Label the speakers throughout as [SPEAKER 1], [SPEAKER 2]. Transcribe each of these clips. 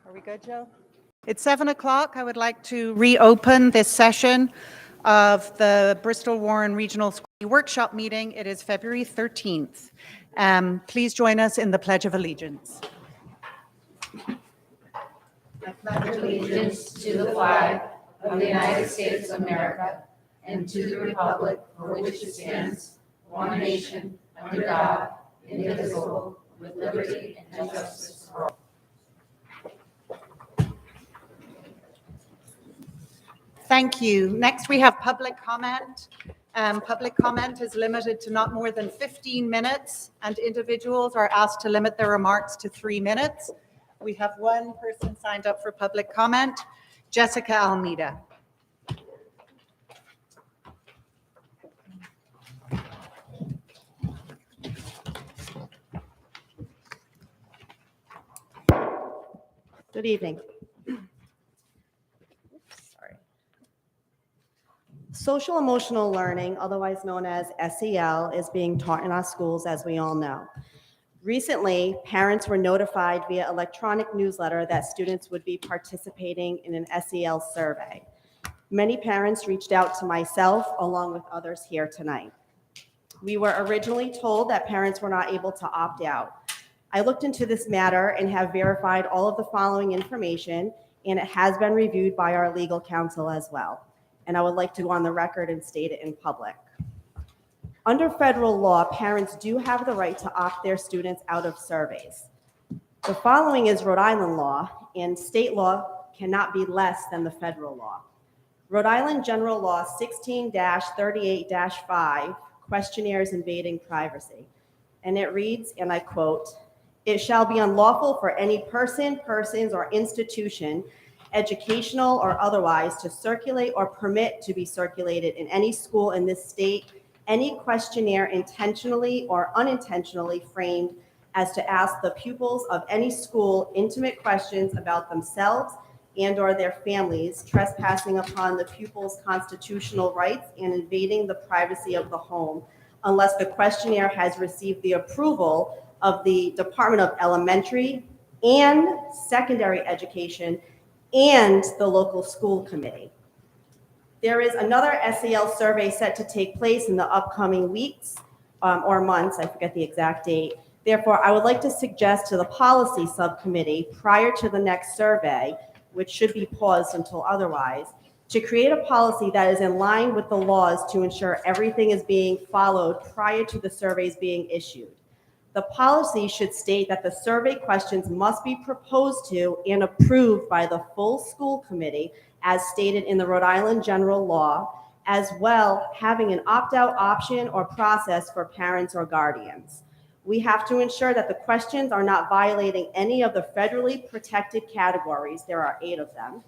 [SPEAKER 1] Are we good, Joe? It's 7 o'clock. I would like to reopen this session of the Bristol Warren Regional School Workshop meeting. It is February 13th. Please join us in the Pledge of Allegiance.
[SPEAKER 2] I pledge allegiance to the flag of the United States of America and to the republic for which it stands, one nation, under God, indivisible, with liberty and justice for all.
[SPEAKER 1] Thank you. Next, we have public comment. Public comment is limited to not more than 15 minutes, and individuals are asked to limit their remarks to 3 minutes. We have one person signed up for public comment, Jessica Almeida.
[SPEAKER 3] Good evening. Social emotional learning, otherwise known as SEL, is being taught in our schools, as we all know. Recently, parents were notified via electronic newsletter that students would be participating in an SEL survey. Many parents reached out to myself, along with others here tonight. We were originally told that parents were not able to opt out. I looked into this matter and have verified all of the following information, and it has been reviewed by our legal counsel as well. And I would like to go on the record and state it in public. Under federal law, parents do have the right to opt their students out of surveys. The following is Rhode Island law, and state law cannot be less than the federal law. Rhode Island General Law 16-38-5, questionnaires invading privacy. And it reads, and I quote, "It shall be unlawful for any person, persons, or institution, educational or otherwise, to circulate or permit to be circulated in any school in this state any questionnaire intentionally or unintentionally framed as to ask the pupils of any school intimate questions about themselves and or their families, trespassing upon the pupils' constitutional rights and invading the privacy of the home, unless the questionnaire has received the approval of the Department of Elementary and Secondary Education and the local school committee." There is another SEL survey set to take place in the upcoming weeks or months, I forget the exact date. Therefore, I would like to suggest to the policy subcommittee prior to the next survey, which should be paused until otherwise, to create a policy that is in line with the laws to ensure everything is being followed prior to the surveys being issued. The policy should state that the survey questions must be proposed to and approved by the full school committee, as stated in the Rhode Island General Law, as well having an opt-out option or process for parents or guardians. We have to ensure that the questions are not violating any of the federally protected categories. There are 8 of them.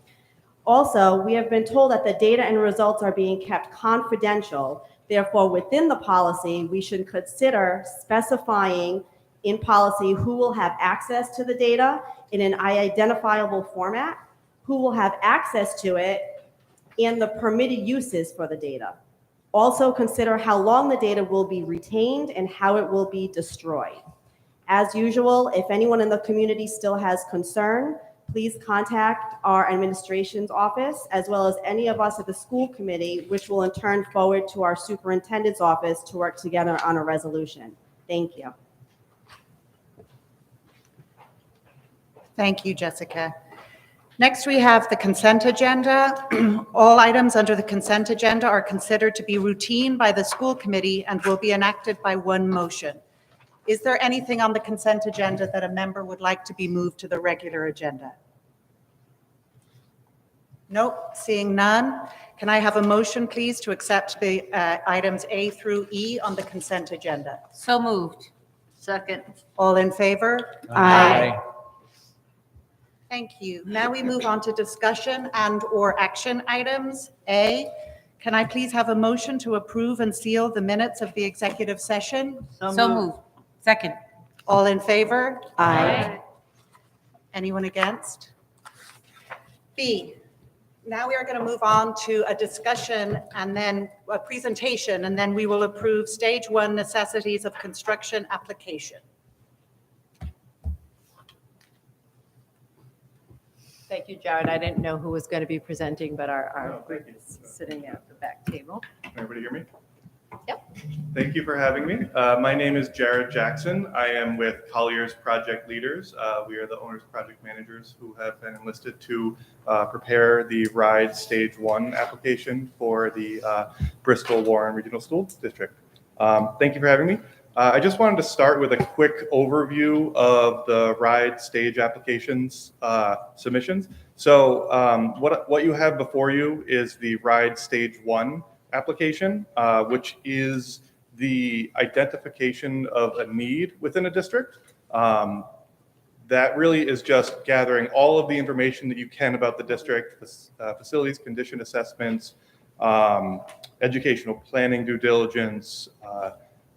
[SPEAKER 3] Also, we have been told that the data and results are being kept confidential. Therefore, within the policy, we should consider specifying in policy who will have access to the data in an identifiable format, who will have access to it, and the permitted uses for the data. Also consider how long the data will be retained and how it will be destroyed. As usual, if anyone in the community still has concern, please contact our administration's office, as well as any of us at the school committee, which will in turn forward to our superintendent's office to work together on a resolution. Thank you.
[SPEAKER 1] Thank you, Jessica. Next, we have the consent agenda. All items under the consent agenda are considered to be routine by the school committee and will be enacted by one motion. Is there anything on the consent agenda that a member would like to be moved to the regular agenda? Nope, seeing none. Can I have a motion, please, to accept the items A through E on the consent agenda?
[SPEAKER 2] So moved. Second.
[SPEAKER 1] All in favor?
[SPEAKER 3] Aye.
[SPEAKER 1] Thank you. Now we move on to discussion and/or action items. A, can I please have a motion to approve and seal the minutes of the executive session?
[SPEAKER 2] So moved. Second.
[SPEAKER 1] All in favor?
[SPEAKER 3] Aye.
[SPEAKER 1] Anyone against? B, now we are going to move on to a discussion and then a presentation, and then we will approve stage 1 necessities of construction application.
[SPEAKER 4] Thank you, Jared. I didn't know who was going to be presenting, but our
[SPEAKER 5] No, thank you.
[SPEAKER 4] sitting at the back table.
[SPEAKER 5] Can everybody hear me?
[SPEAKER 4] Yep.
[SPEAKER 5] Thank you for having me. My name is Jared Jackson. I am with Collier's Project Leaders. We are the owner's project managers who have been enlisted to prepare the RIDE Stage 1 application for the Bristol Warren Regional School District. Thank you for having me. I just wanted to start with a quick overview of the RIDE stage applications submissions. So what you have before you is the RIDE Stage 1 application, which is the identification of a need within a district. That really is just gathering all of the information that you can about the district, facilities, condition assessments, educational planning due diligence,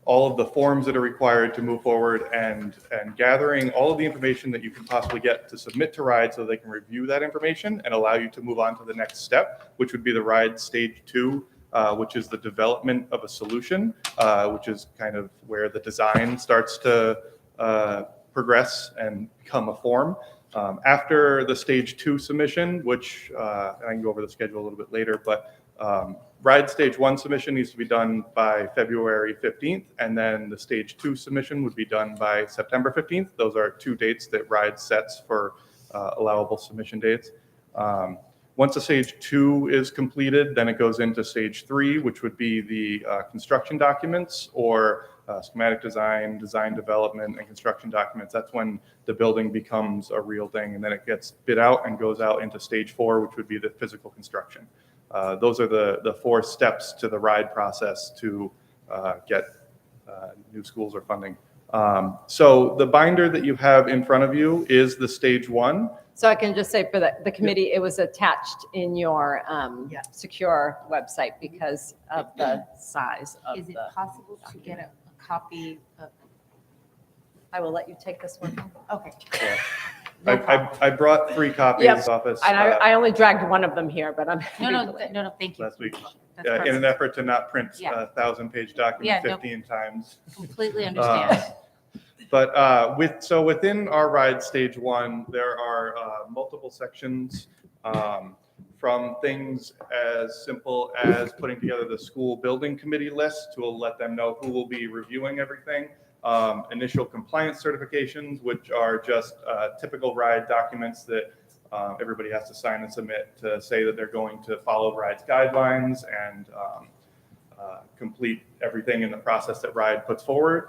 [SPEAKER 5] all of the forms that are required to move forward, and gathering all of the information that you can possibly get to submit to RIDE so they can review that information and allow you to move on to the next step, which would be the RIDE Stage 2, which is the development of a solution, which is kind of where the design starts to progress and become a form. After the Stage 2 submission, which I can go over the schedule a little bit later, but RIDE Stage 1 submission needs to be done by February 15th, and then the Stage 2 submission would be done by September 15th. Those are two dates that RIDE sets for allowable submission dates. Once the Stage 2 is completed, then it goes into Stage 3, which would be the construction documents or schematic design, design development, and construction documents. That's when the building becomes a real thing, and then it gets bid out and goes out into Stage 4, which would be the physical construction. Those are the 4 steps to the RIDE process to get new schools or funding. So the binder that you have in front of you is the Stage 1.
[SPEAKER 4] So I can just say for the committee, it was attached in your secure website because of the size of
[SPEAKER 2] Is it
[SPEAKER 4] the.
[SPEAKER 2] possible to get a copy of?
[SPEAKER 4] I will let you take this one.
[SPEAKER 2] Okay.
[SPEAKER 5] I brought 3 copies
[SPEAKER 4] Yep.
[SPEAKER 5] to office
[SPEAKER 4] And I only dragged one of them here, but I'm.
[SPEAKER 2] No, thank you.
[SPEAKER 5] last week
[SPEAKER 2] That's
[SPEAKER 5] in an
[SPEAKER 2] perfect.
[SPEAKER 5] effort to not print
[SPEAKER 2] Yeah.
[SPEAKER 5] a 1,000-page document
[SPEAKER 2] Yeah, no.
[SPEAKER 5] 15 times.
[SPEAKER 2] Completely understand.
[SPEAKER 5] But within our RIDE Stage 1, there are multiple sections, from things as simple as putting together the school building committee list to let them know who will be reviewing everything, initial compliance certifications, which are just typical RIDE documents that everybody has to sign and submit to say that they're going to follow RIDE's guidelines and complete everything in the process that RIDE puts forward,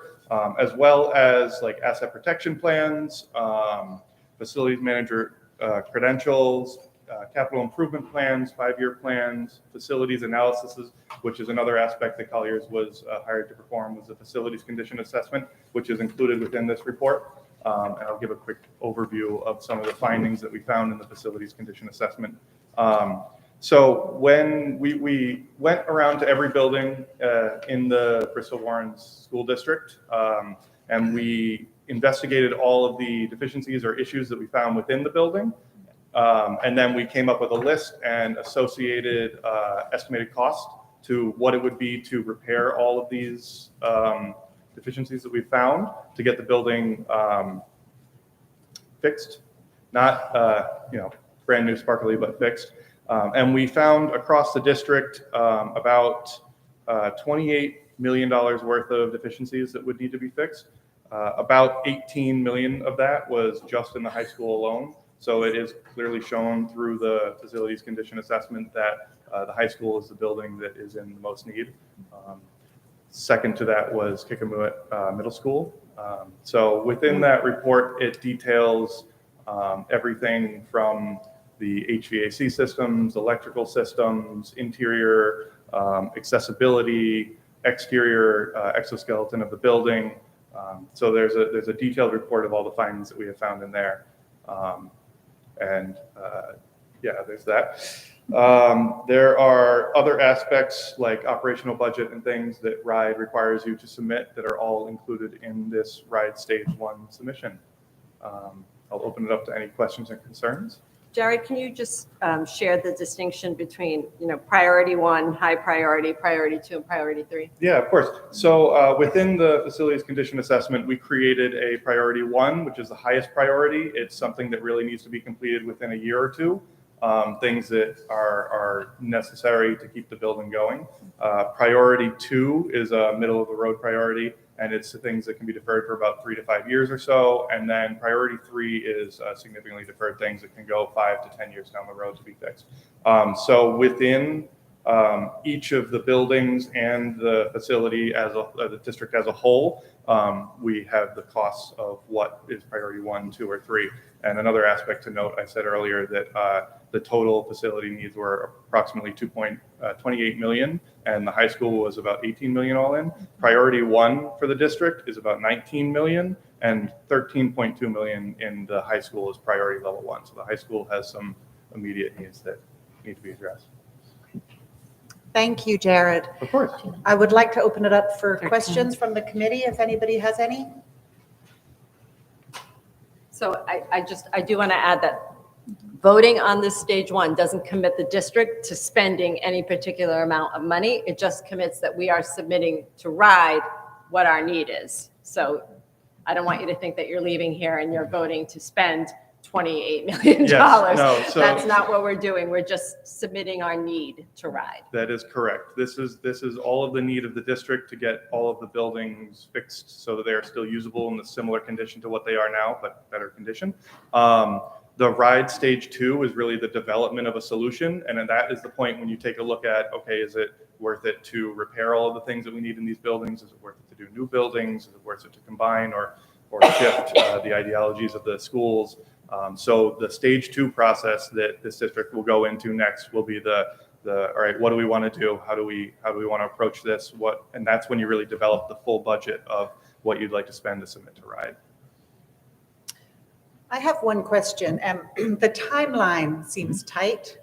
[SPEAKER 5] as well as like asset protection plans, facilities manager credentials, capital improvement plans, 5-year plans, facilities analysis, which is another aspect that Colliers was hired to perform, was the facilities condition assessment, which is included within this report. And I'll give a quick overview of some of the findings that we found in the facilities condition assessment. So when we went around to every building in the Bristol Warren School District, and we investigated all of the deficiencies or issues that we found within the building, and then we came up with a list and associated estimated cost to what it would be to repair all of these deficiencies that we found to get the building fixed, not brand new sparkly, but fixed. And we found across the district about $28 million worth of deficiencies that would need to be fixed. About 18 million of that was just in the high school alone. So it is clearly shown through the facilities condition assessment that the high school is the building that is in the most need. Second to that was Kikamuit Middle School. So within that report, it details everything from the HVAC systems, electrical systems, interior accessibility, exterior exoskeleton of the building. So there's a detailed report of all the findings that we have found in there. There's that. There are other aspects like operational budget and things that RIDE requires you to submit that are all included in this RIDE Stage 1 submission. I'll open it up to any questions and concerns.
[SPEAKER 4] Jared, can you just share the distinction between, priority 1, high priority, priority 2, and priority 3?
[SPEAKER 5] Yeah, of course. So within the facilities condition assessment, we created a priority 1, which is the highest priority. It's something that really needs to be completed within a year or two. Things that are necessary to keep the building going. Priority 2 is a middle of the road priority, and it's the things that can be deferred for about 3 to 5 years or so. And then priority 3 is significantly deferred things that can go 5 to 10 years down the road to be fixed. So within each of the buildings and the facility the district as a whole, we have the costs of what is priority 1, 2, or 3. And another aspect to note, I said earlier that the total facility needs were approximately 2.28 million, and the high school was about 18 million all in. Priority 1 for the district is about 19 million, and 13.2 million in the high school is priority level 1. So the high school has some immediate needs that need to be addressed.
[SPEAKER 1] Thank you, Jared.
[SPEAKER 5] Of course.
[SPEAKER 1] I would like to open it up for questions from the committee, if anybody has any.
[SPEAKER 4] So I do want to add that voting on this stage 1 doesn't commit the district to spending any particular amount of money. It just commits that we are submitting to RIDE what our need is. So I don't want you to think that you're leaving here and you're voting to spend $28 million.
[SPEAKER 5] Yes, no, so
[SPEAKER 4] that's not what we're doing. We're just submitting our need to RIDE.
[SPEAKER 5] that is correct. This is all of the need of the district to get all of the buildings fixed so that they are still usable in the similar condition to what they are now, but better condition. The RIDE stage 2 is really the development of a solution, and then that is the point when you take a look at, okay, is it worth it to repair all of the things that we need in these buildings? Is it worth it to do new buildings? Is it worth it to combine or shift the ideologies of the schools? So the stage 2 process that this district will go into next will be the all right, what do we want to do? How do we want to approach this? And that's when you really develop the full budget of what you'd like to spend to submit to RIDE.
[SPEAKER 1] I have one question. The timeline seems tight.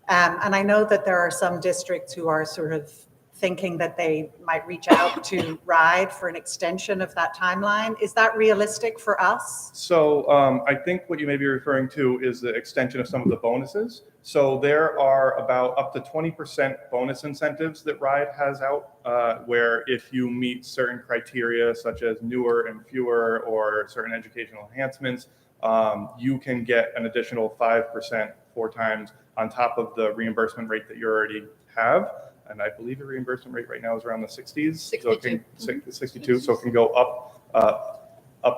[SPEAKER 1] And I know that there are some districts who are sort of thinking that they might reach out to RIDE for an extension of that timeline. Is that realistic for us?
[SPEAKER 5] So I think what you may be referring to is the extension of some of the bonuses. So there are about up to 20% bonus incentives that RIDE has out, where if you meet certain criteria, such as newer and fewer or certain educational enhancements, you can get an additional 5% 4 times on top of the reimbursement rate that you already have. And I believe the reimbursement rate right now is around the 60s.
[SPEAKER 4] 62.
[SPEAKER 5] So it can, 62. So it can go up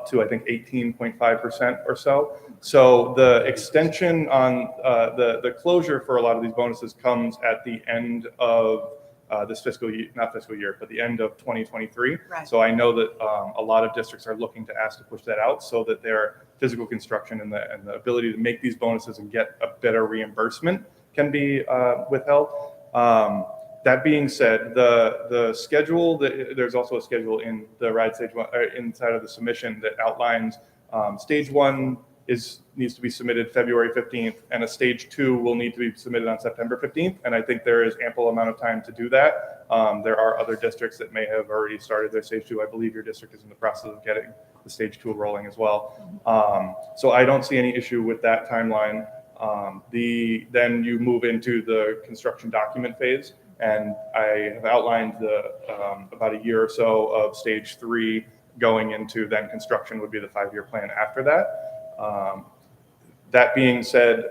[SPEAKER 5] to, I think, 18.5% or so. So the extension on the closure for a lot of these bonuses comes at the end of this fiscal year, not fiscal year, but the end of 2023.
[SPEAKER 1] Right.
[SPEAKER 5] So I know that a lot of districts are looking to ask to push that out so that their physical construction and the ability to make these bonuses and get a better reimbursement can be withheld. That being said, the schedule, there's also a schedule in the RIDE stage 1 inside of the submission that outlines stage 1 needs to be submitted February 15th, and a stage 2 will need to be submitted on September 15th. And I think there is ample amount of time to do that. There are other districts that may have already started their stage 2. I believe your district is in the process of getting the stage 2 rolling as well. So I don't see any issue with that timeline. Then you move into the construction document phase. And I have outlined about a year or so of stage 3 going into then construction would be the 5-year plan after that. That being said,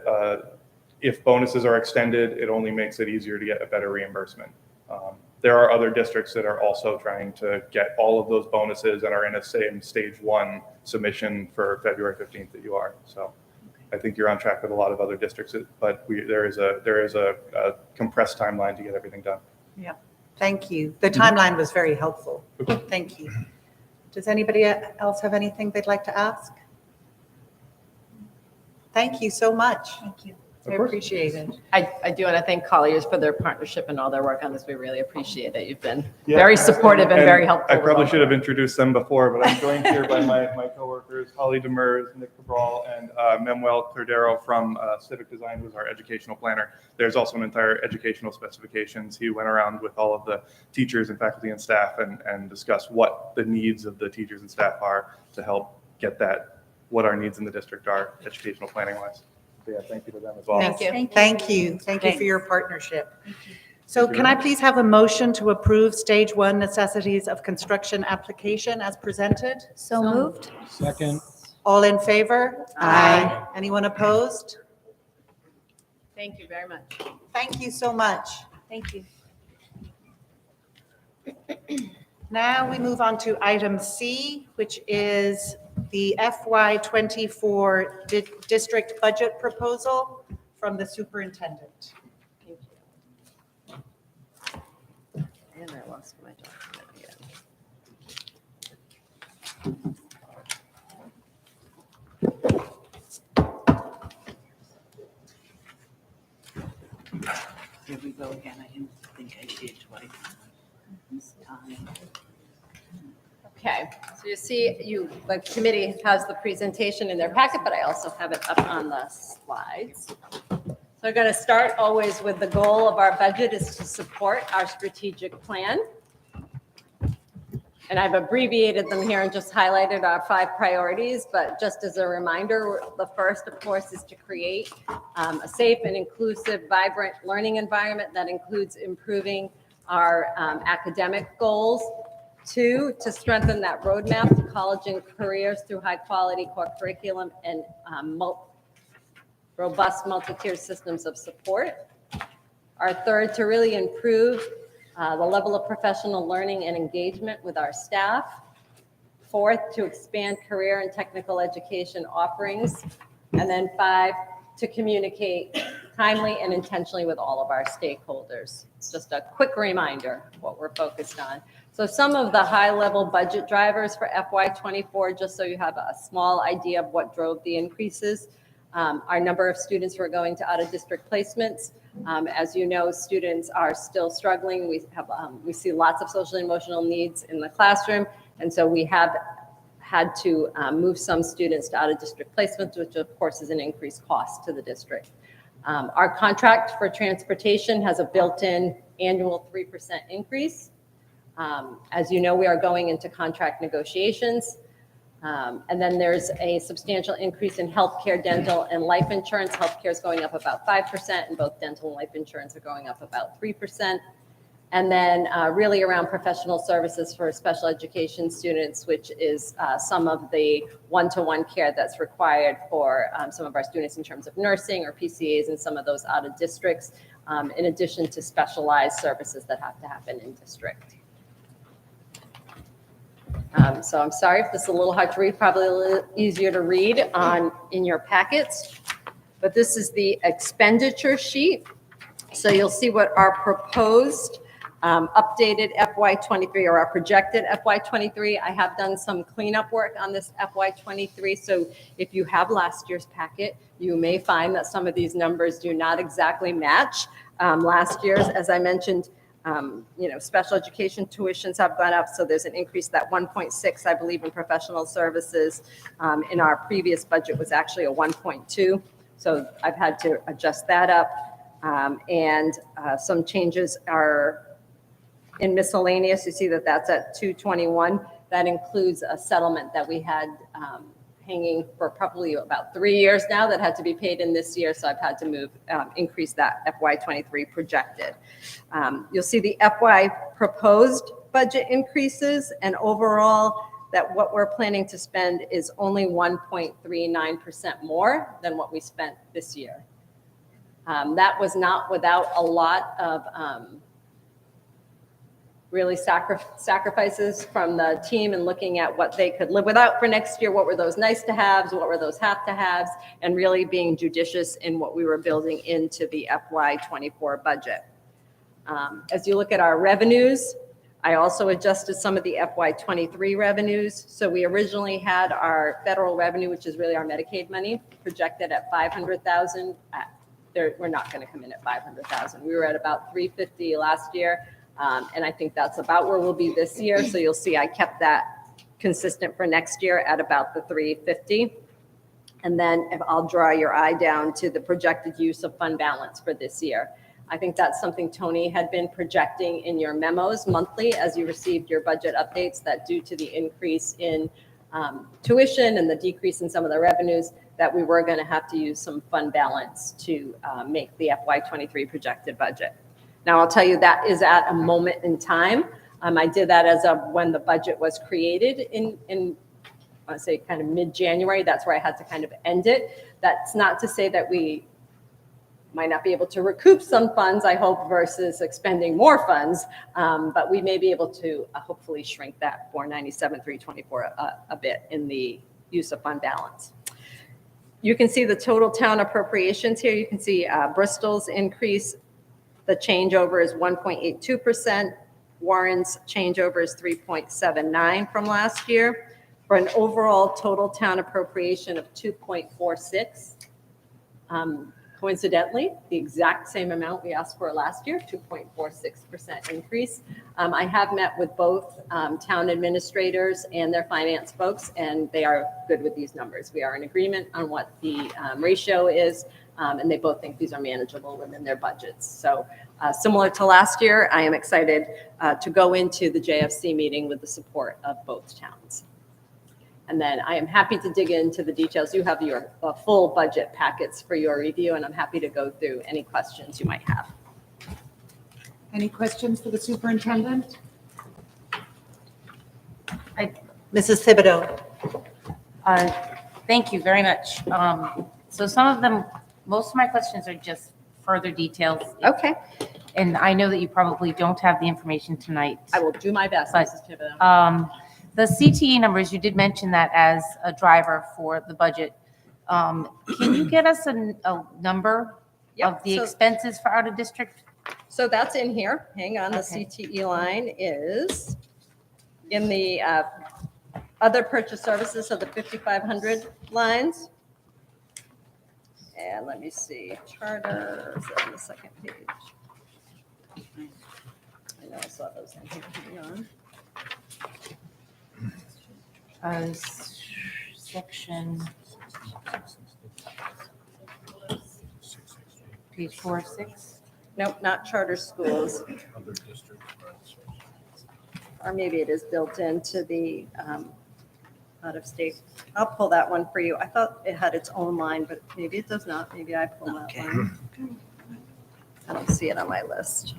[SPEAKER 5] if bonuses are extended, it only makes it easier to get a better reimbursement. There are other districts that are also trying to get all of those bonuses and are in a same stage 1 submission for February 15th that you are. So I think you're on track with a lot of other districts, but there is a compressed timeline to get everything done.
[SPEAKER 1] Yeah, thank you. The timeline was very helpful. Thank you. Does anybody else have anything they'd like to ask? Thank you so much. Thank you. I appreciate it.
[SPEAKER 4] I do want to thank Colliers for their partnership and all their work on this. We really appreciate it. You've been very supportive and very helpful.
[SPEAKER 5] I probably should have introduced them before, but I'm joined here by my coworkers, Holly Demers, Nick Cabral, and Manuel Cordero from Civic Design, who's our educational planner. There's also an entire educational specifications. He went around with all of the teachers and faculty and staff and discussed what the needs of the teachers and staff are to help get that, what our needs in the district are, educational planning wise.
[SPEAKER 6] So yeah, thank you to them as well.
[SPEAKER 4] Thank you.
[SPEAKER 1] Thank you. Thank you for
[SPEAKER 4] Thanks.
[SPEAKER 1] your partnership. So
[SPEAKER 6] Thank you
[SPEAKER 1] can
[SPEAKER 6] very
[SPEAKER 1] I please have a motion to approve stage one necessities of construction application as presented?
[SPEAKER 2] So moved.
[SPEAKER 6] Second.
[SPEAKER 1] All in favor?
[SPEAKER 2] Aye.
[SPEAKER 1] Anyone opposed?
[SPEAKER 4] Thank you very much.
[SPEAKER 1] Thank you so much.
[SPEAKER 2] Thank you.
[SPEAKER 1] Now we move on to item C, which is the FY24 district budget proposal from the superintendent.
[SPEAKER 4] Thank you. And I lost my document again.
[SPEAKER 7] Here we go again. I didn't think I did twice.
[SPEAKER 4] Okay, so you see, the committee has the presentation in their packet, but I also have it up on the slides. So we're going to start always with the goal of our budget is to support our strategic plan. And I've abbreviated them here and just highlighted our 5 priorities, but just as a reminder, the first, of course, is to create a safe and inclusive, vibrant learning environment that includes improving our academic goals. 2, to strengthen that roadmap to college and careers through high-quality core curriculum and robust multi-tiered systems of support. Our third, to really improve the level of professional learning and engagement with our staff. 4th, to expand career and technical education offerings. And then 5, to communicate timely and intentionally with all of our stakeholders. Just a quick reminder of what we're focused on. So some of the high-level budget drivers for FY24, just so you have a small idea of what drove the increases. Our number of students who are going to out-of-district placements. As you know, students are still struggling. We see lots of social and emotional needs in the classroom, and so we have had to move some students to out-of-district placements, which of course is an increased cost to the district. Our contract for transportation has a built-in annual 3% increase. As you know, we are going into contract negotiations. And then there's a substantial increase in healthcare, dental, and life insurance. Healthcare is going up about 5%, and both dental and life insurance are going up about 3%. And then really around professional services for special education students, which is some of the one-to-one care that's required for some of our students in terms of nursing or PCAs and some of those out of districts, in addition to specialized services that have to happen in district. So I'm sorry if this is a little hard to read, probably a little easier to read in your packets, but this is the expenditure sheet. So you'll see what our proposed updated FY23 or our projected FY23. I have done some cleanup work on this FY23. So if you have last year's packet, you may find that some of these numbers do not exactly match last year's. As I mentioned, special education tuitions have gone up, so there's an increase. That 1.6, I believe, in professional services in our previous budget was actually a 1.2. So I've had to adjust that up. And some changes are in miscellaneous. You see that that's at 221. That includes a settlement that we had hanging for probably about 3 years now that had to be paid in this year. So I've had to increase that FY23 projected. You'll see the FY proposed budget increases, and overall that what we're planning to spend is only 1.39% more than what we spent this year. That was not without a lot of really sacrifices from the team and looking at what they could live without for next year. What were those nice to haves? What were those have to haves? And really being judicious in what we were building into the FY24 budget. As you look at our revenues, I also adjusted some of the FY23 revenues. So we originally had our federal revenue, which is really our Medicaid money, projected at $500,000. We're not going to come in at $500,000. We were at about $350,000 last year. And I think that's about where we'll be this year. So you'll see I kept that consistent for next year at about the $350,000. And then if I'll draw your eye down to the projected use of fund balance for this year. I think that's something Tony had been projecting in your memos monthly as you received your budget updates, that due to the increase in tuition and the decrease in some of the revenues, that we were going to have to use some fund balance to make the FY23 projected budget. Now, I'll tell you, that is at a moment in time. I did that as of when the budget was created in I want to say kind of mid-January. That's where I had to kind of end it. That's not to say that we might not be able to recoup some funds, I hope, versus expending more funds, but we may be able to hopefully shrink that 497,324 a bit in the use of fund balance. You can see the total town appropriations here. You can see Bristol's increase, the changeover is 1.82%. Warren's changeover is 3.79 from last year, for an overall total town appropriation of 2.46. Coincidentally, the exact same amount we asked for last year, 2.46% increase. I have met with both town administrators and their finance folks, and they are good with these numbers. We are in agreement on what the ratio is, and they both think these are manageable within their budgets. So similar to last year, I am excited to go into the JFC meeting with the support of both towns. And then I am happy to dig into the details. You have your full budget packets for your review, and I'm happy to go through any questions you might have.
[SPEAKER 1] Any questions for the superintendent? Mrs. Thibodeau.
[SPEAKER 2] Thank you very much. So some of them, most of my questions are just further details.
[SPEAKER 4] Okay.
[SPEAKER 2] And I know that you probably don't have the information tonight.
[SPEAKER 4] I will do my best,
[SPEAKER 2] But,
[SPEAKER 4] Mrs. Thibodeau.
[SPEAKER 2] The CTE numbers, you did mention that as a driver for the budget. Can you get us a number
[SPEAKER 4] Yep,
[SPEAKER 2] of the
[SPEAKER 4] so-
[SPEAKER 2] expenses for out of district?
[SPEAKER 4] So that's in here. Hang on, the
[SPEAKER 2] Okay.
[SPEAKER 4] CTE line is in the other purchase services, so the 5,500 lines. And let me see, charter, is that on the second page? I know I saw those in here. Hang on.
[SPEAKER 2] Section. Page 4-6.
[SPEAKER 4] Nope, not charter schools. Or maybe it is built into the out of state. I'll pull that one for you. I thought it had its own line, but maybe it does not. Maybe I pulled that
[SPEAKER 7] Okay.
[SPEAKER 4] one. I don't see it on my list.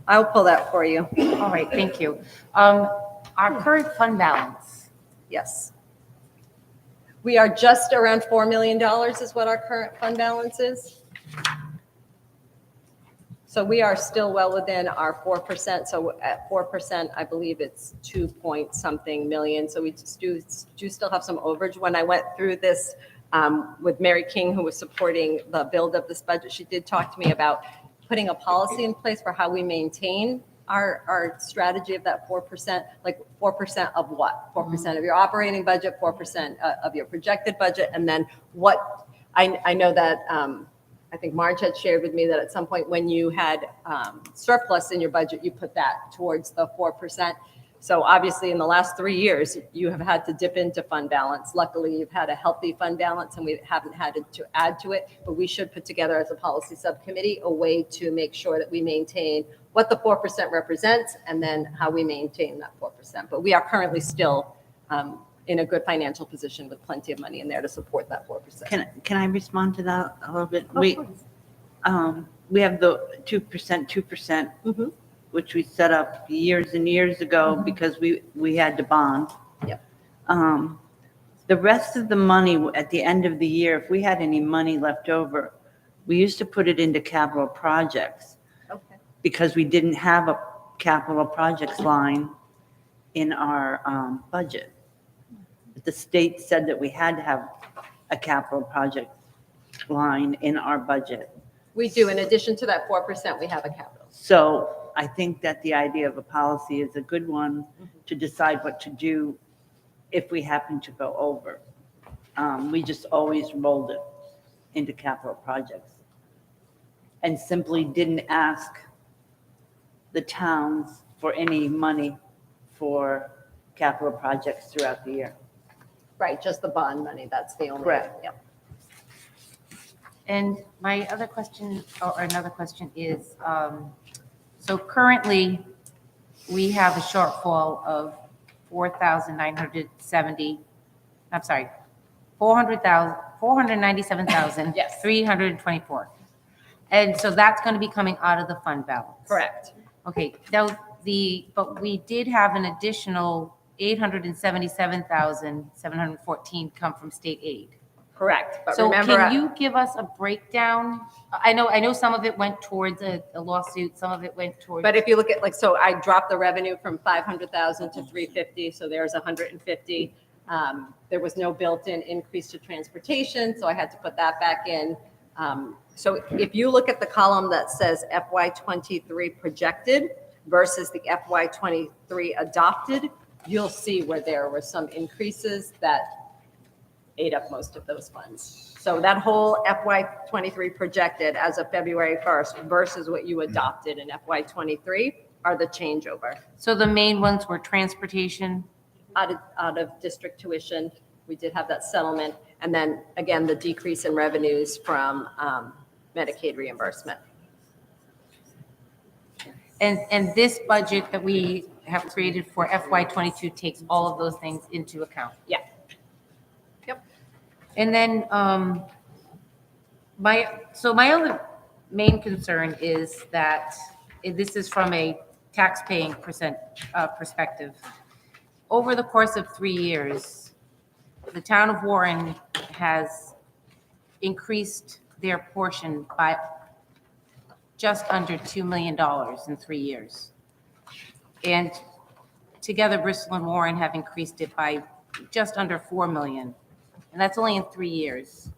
[SPEAKER 4] I'll pull that for you.
[SPEAKER 2] All right, thank you. Our current fund balance.
[SPEAKER 4] Yes. We are just around $4 million is what our current fund balance is. So we are still well within our 4%. So at 4%, I believe it's 2 point something million. So we just do still have some overage. When I went through this with Mary King, who was supporting the build of this budget, she did talk to me about putting a policy in place for how we maintain our strategy of that 4%, like 4% of what? 4% of your operating budget, 4% of your projected budget, and then what, I know that, I think Marge had shared with me that at some point when you had surplus in your budget, you put that towards the 4%. So obviously in the last 3 years, you have had to dip into fund balance. Luckily, you've had a healthy fund balance and we haven't had to add to it, but we should put together as a policy subcommittee a way to make sure that we maintain what the 4% represents and then how we maintain that 4%. But we are currently still in a good financial position with plenty of money in there to support that 4%.
[SPEAKER 7] Can I respond to that a little bit?
[SPEAKER 4] Of
[SPEAKER 7] We
[SPEAKER 4] course.
[SPEAKER 7] we have the 2%,
[SPEAKER 4] Mhm.
[SPEAKER 7] which we set up years and years ago because we had to bond.
[SPEAKER 4] Yep.
[SPEAKER 7] The rest of the money at the end of the year, if we had any money left over, we used to put it into capital projects
[SPEAKER 4] Okay.
[SPEAKER 7] because we didn't have a capital projects line in our budget. The state said that we had to have a capital project line in our budget.
[SPEAKER 4] We do. In addition to that 4%, we have a capital.
[SPEAKER 7] So I think that the idea of a policy is a good one to decide what to do if we happen to go over. We just always rolled it into capital projects and simply didn't ask the towns for any money for capital projects throughout the year.
[SPEAKER 4] Right, just the bond money. That's the only.
[SPEAKER 7] Correct.
[SPEAKER 4] Yep.
[SPEAKER 2] And my other question, or another question is, so currently, we have a shortfall of 4,970, I'm sorry, 400,000,
[SPEAKER 4] Yes.
[SPEAKER 6] 497,324. And so that's going to be coming out of the fund balance.
[SPEAKER 4] Correct.
[SPEAKER 6] Okay, now but we did have an additional 877,714 come from state aid.
[SPEAKER 4] Correct. But
[SPEAKER 6] So
[SPEAKER 4] remember,
[SPEAKER 6] can you give us a breakdown? I know some of it went towards a lawsuit, some of it went towards.
[SPEAKER 4] but if you look at so I dropped the revenue from 500,000 to 350, so there's 150. There was no built-in increase to transportation, so I had to put that back in. So if you look at the column that says FY23 projected versus the FY23 adopted, you'll see where there were some increases that ate up most of those funds. So that whole FY23 projected as of February 1st versus what you adopted in FY23 are the changeover.
[SPEAKER 6] So the main ones were transportation.
[SPEAKER 4] Out of district tuition, we did have that settlement. And then again, the decrease in revenues from Medicaid reimbursement.
[SPEAKER 6] And this budget that we have created for FY22 takes all of those things into account.
[SPEAKER 4] Yeah. Yep.
[SPEAKER 6] And then my other main concern is that this is from a tax-paying perspective. Over the course of 3 years, the town of Warren has increased their portion by just under $2 million in 3 years. And together, Bristol and Warren have increased it by just under $4 million. And that's only in 3 years.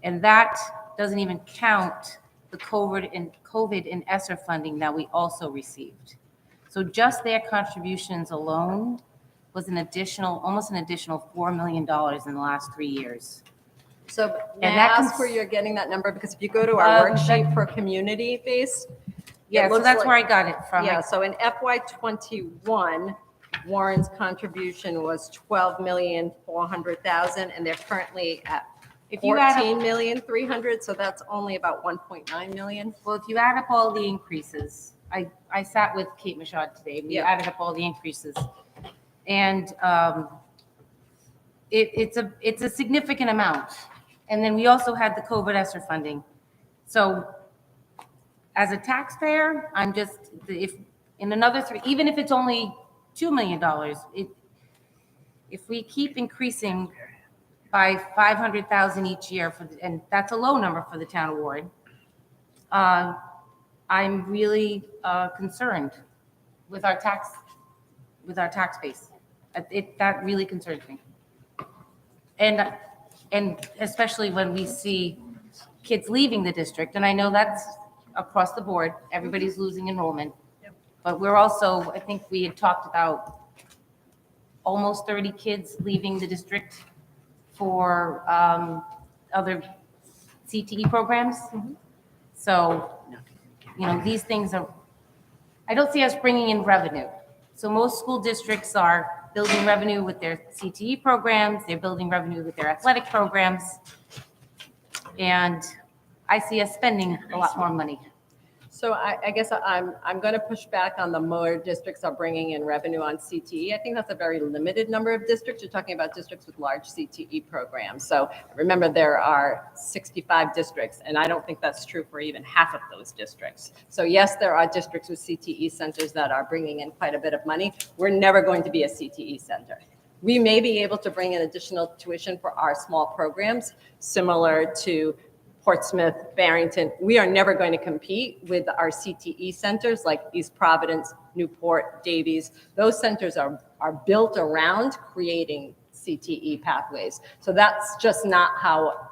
[SPEAKER 6] And that doesn't even count the COVID and ESSER funding that we also received. So just their contributions alone was almost an additional $4 million in the last 3 years.
[SPEAKER 4] So may
[SPEAKER 6] And
[SPEAKER 4] I
[SPEAKER 6] that
[SPEAKER 4] ask where you're getting that number? Because if you go to our worksheet for community based.
[SPEAKER 6] Yeah, so that's where I got it from.
[SPEAKER 4] Yeah, so in FY21, Warren's contribution was $12,400,000, and they're currently at
[SPEAKER 6] If you add up-
[SPEAKER 4] $14,300,000, so that's only about $1.9 million.
[SPEAKER 6] Well, if you add up all the increases, I sat with Kate Michaud today. We
[SPEAKER 4] Yeah.
[SPEAKER 6] added up all the increases. And it's a significant amount. And then we also had the COVID ESSER funding. So as a taxpayer, I'm just, if in another 3, even if it's only $2 million, if we keep increasing by 500,000 each year, and that's a low number for the town of Warren, I'm really concerned with our tax base. That really concerns me. And especially when we see kids leaving the district, and I know that's across the board, everybody's losing enrollment. But we're also, I think we had talked about almost 30 kids leaving the district for other CTE programs. So, these things I don't see us bringing in revenue. So most school districts are building revenue with their CTE programs, they're building revenue with their athletic programs. And I see us spending a lot more money.
[SPEAKER 4] So I guess I'm going to push back on the more districts are bringing in revenue on CTE. I think that's a very limited number of districts. You're talking about districts with large CTE programs. So remember, there are 65 districts, and I don't think that's true for even half of those districts. So yes, there are districts with CTE centers that are bringing in quite a bit of money. We're never going to be a CTE center. We may be able to bring in additional tuition for our small programs, similar to Portsmouth, Barrington. We are never going to compete with our CTE centers like East Providence, Newport, Davies. Those centers are built around creating CTE pathways. So that's just not how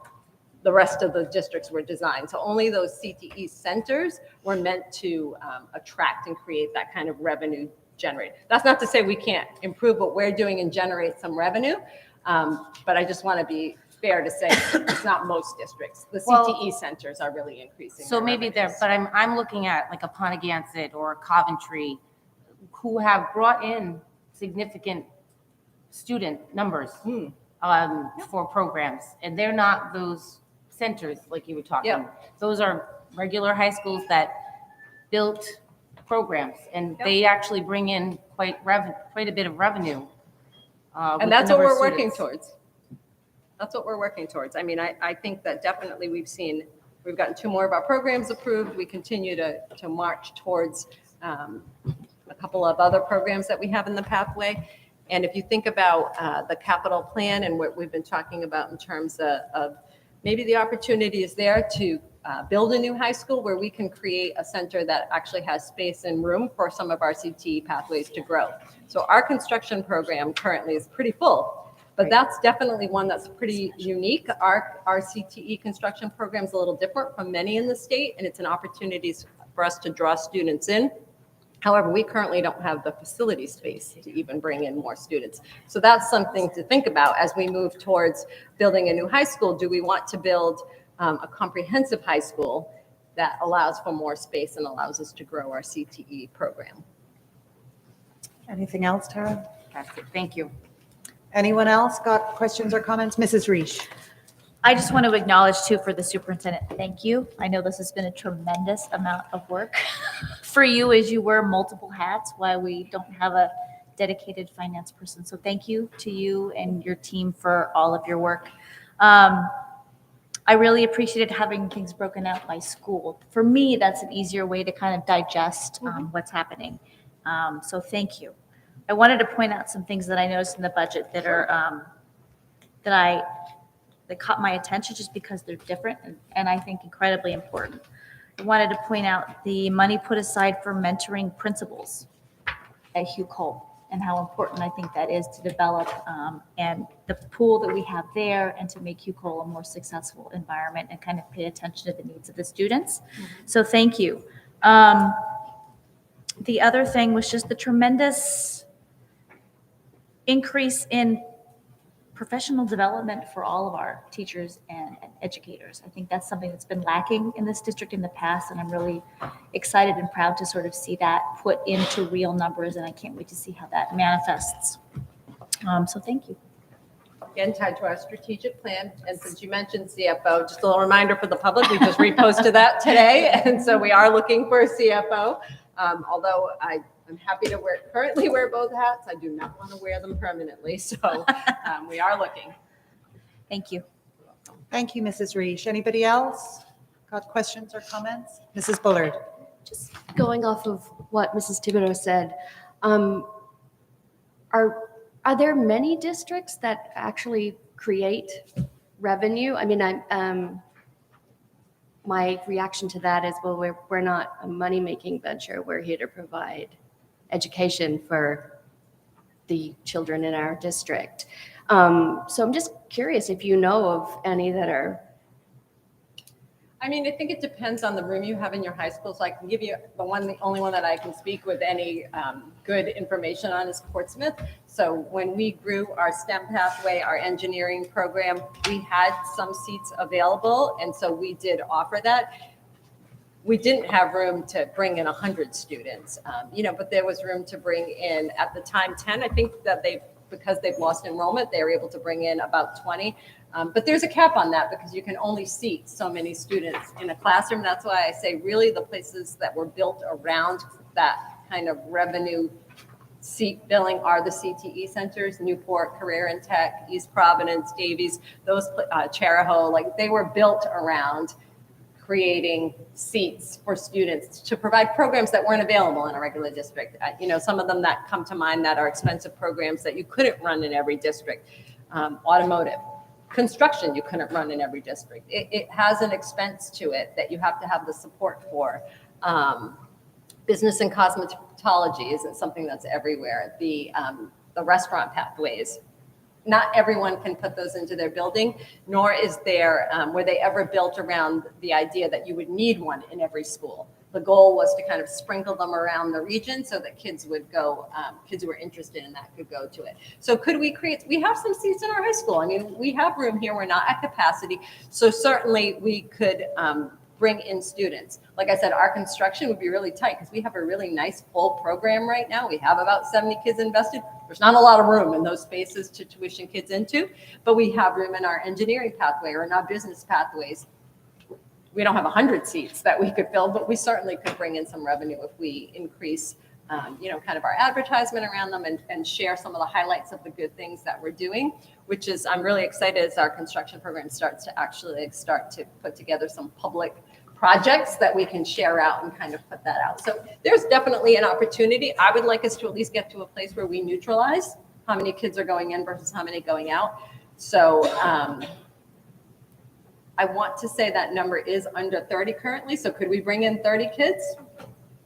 [SPEAKER 4] the rest of the districts were designed. So only those CTE centers were meant to attract and create that kind of revenue generate. That's not to say we can't improve what we're doing and generate some revenue, but I just want to be fair to say it's not most districts. The CTE centers are really increasing.
[SPEAKER 6] So maybe there, but I'm looking at like a Pontiac or a Coventry, who have brought in significant student numbers for programs, and they're not those centers like you were talking.
[SPEAKER 4] Yep.
[SPEAKER 6] Those are regular high schools that built programs, and they actually bring in quite a bit of revenue.
[SPEAKER 4] And that's what we're working towards. That's what we're working towards. I mean, I think that definitely we've gotten 2 more of our programs approved. We continue to march towards a couple of other programs that we have in the pathway. And if you think about the capital plan and what we've been talking about in terms of maybe the opportunity is there to build a new high school where we can create a center that actually has space and room for some of our CTE pathways to grow. So our construction program currently is pretty full, but that's definitely one that's pretty unique. Our CTE construction program is a little different from many in the state, and it's an opportunity for us to draw students in. However, we currently don't have the facility space to even bring in more students. So that's something to think about as we move towards building a new high school. Do we want to build a comprehensive high school that allows for more space and allows us to grow our CTE program?
[SPEAKER 1] Anything else, Tara?
[SPEAKER 6] That's it. Thank you.
[SPEAKER 1] Anyone else got questions or comments? Mrs. Reish.
[SPEAKER 8] I just want to acknowledge too for the superintendent, thank you. I know this has been a tremendous amount of work for you as you wear multiple hats while we don't have a dedicated finance person. So thank you to you and your team for all of your work. I really appreciated having things broken out by school. For me, that's an easier way to kind of digest what's happening. So thank you. I wanted to point out some things that I noticed in the budget that are that caught my attention just because they're different and I think incredibly important. I wanted to point out the money put aside for mentoring principals at Hugh Cole and how important I think that is to develop and the pool that we have there and to make Hugh Cole a more successful environment and kind of pay attention to the needs of the students. So thank you. The other thing was just the tremendous increase in professional development for all of our teachers and educators. I think that's something that's been lacking in this district in the past, and I'm really excited and proud to sort of see that put into real numbers, and I can't wait to see how that manifests. So thank you.
[SPEAKER 4] Again, tied to our strategic plan. And since you mentioned CFO, just a little reminder for the public, we just reposted that today. And so we are looking for a CFO. Although I'm happy to currently wear both hats. I do not want to wear them permanently. So we are looking.
[SPEAKER 8] Thank you.
[SPEAKER 1] Thank you, Mrs. Reish. Anybody else got questions or comments? Mrs. Bullard.
[SPEAKER 9] Just going off of what Mrs. Thibodeau said, are there many districts that actually create revenue? I mean, my reaction to that is, well, we're not a money-making venture. We're here to provide education for the children in our district. So I'm just curious if you know of any that are.
[SPEAKER 4] I mean, I think it depends on the room you have in your high school. So I can give you the only one that I can speak with any good information on is Portsmouth. So when we grew our STEM pathway, our engineering program, we had some seats available. And so we did offer that. We didn't have room to bring in 100 students, but there was room to bring in at the time 10. I think that because they've lost enrollment, they were able to bring in about 20. But there's a cap on that because you can only seat so many students in a classroom. That's why I say really the places that were built around that kind of revenue seat billing are the CTE centers, Newport, Career and Tech, East Providence, Davies, those Charahoe, like they were built around creating seats for students to provide programs that weren't available in a regular district. Some of them that come to mind that are expensive programs that you couldn't run in every district, automotive. Construction, you couldn't run in every district. It has an expense to it that you have to have the support for. Business and cosmetology isn't something that's everywhere. The restaurant pathways, not everyone can put those into their building, nor is there, were they ever built around the idea that you would need one in every school. The goal was to kind of sprinkle them around the region so that kids would go, kids who were interested in that could go to it. So could we have some seats in our high school. I mean, we have room here, we're not at capacity. So certainly we could bring in students. Like I said, our construction would be really tight because we have a really nice full program right now. We have about 70 kids invested. There's not a lot of room in those spaces to tuition kids into, but we have room in our engineering pathway or in our business pathways. We don't have 100 seats that we could fill, but we certainly could bring in some revenue if we increase kind of our advertisement around them and share some of the highlights of the good things that we're doing, which is, I'm really excited as our construction program starts to actually start to put together some public projects that we can share out and kind of put that out. So there's definitely an opportunity. I would like us to at least get to a place where we neutralize how many kids are going in versus how many going out. So I want to say that number is under 30 currently. So could we bring in 30 kids?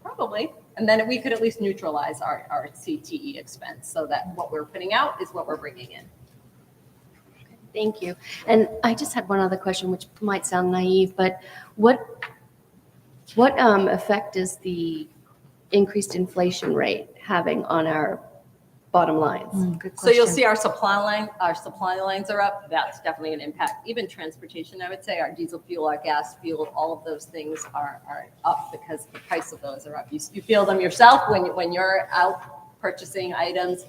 [SPEAKER 4] Probably. And then we could at least neutralize our CTE expense so that what we're putting out is what we're bringing in.
[SPEAKER 9] Thank you. And I just had one other question, which might sound naive, but what effect is the increased inflation rate having on our bottom lines?
[SPEAKER 4] So you'll see our supply lines are up. That's definitely an impact. Even transportation, I would say, our diesel fuel, our gas fuel, all of those things are up because the price of those are up. You feel them yourself when you're out purchasing items.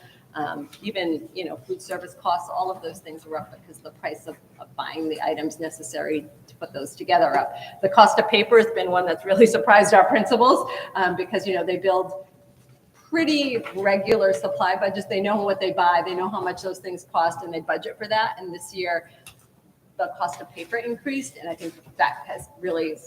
[SPEAKER 4] Even, food service costs, all of those things are up because the price of buying the items necessary to put those together are up. The cost of paper has been one that's really surprised our principals because, they build pretty regular supply budgets. They know what they buy. They know how much those things cost and they budget for that. And this year, the cost of paper increased. And I think that has really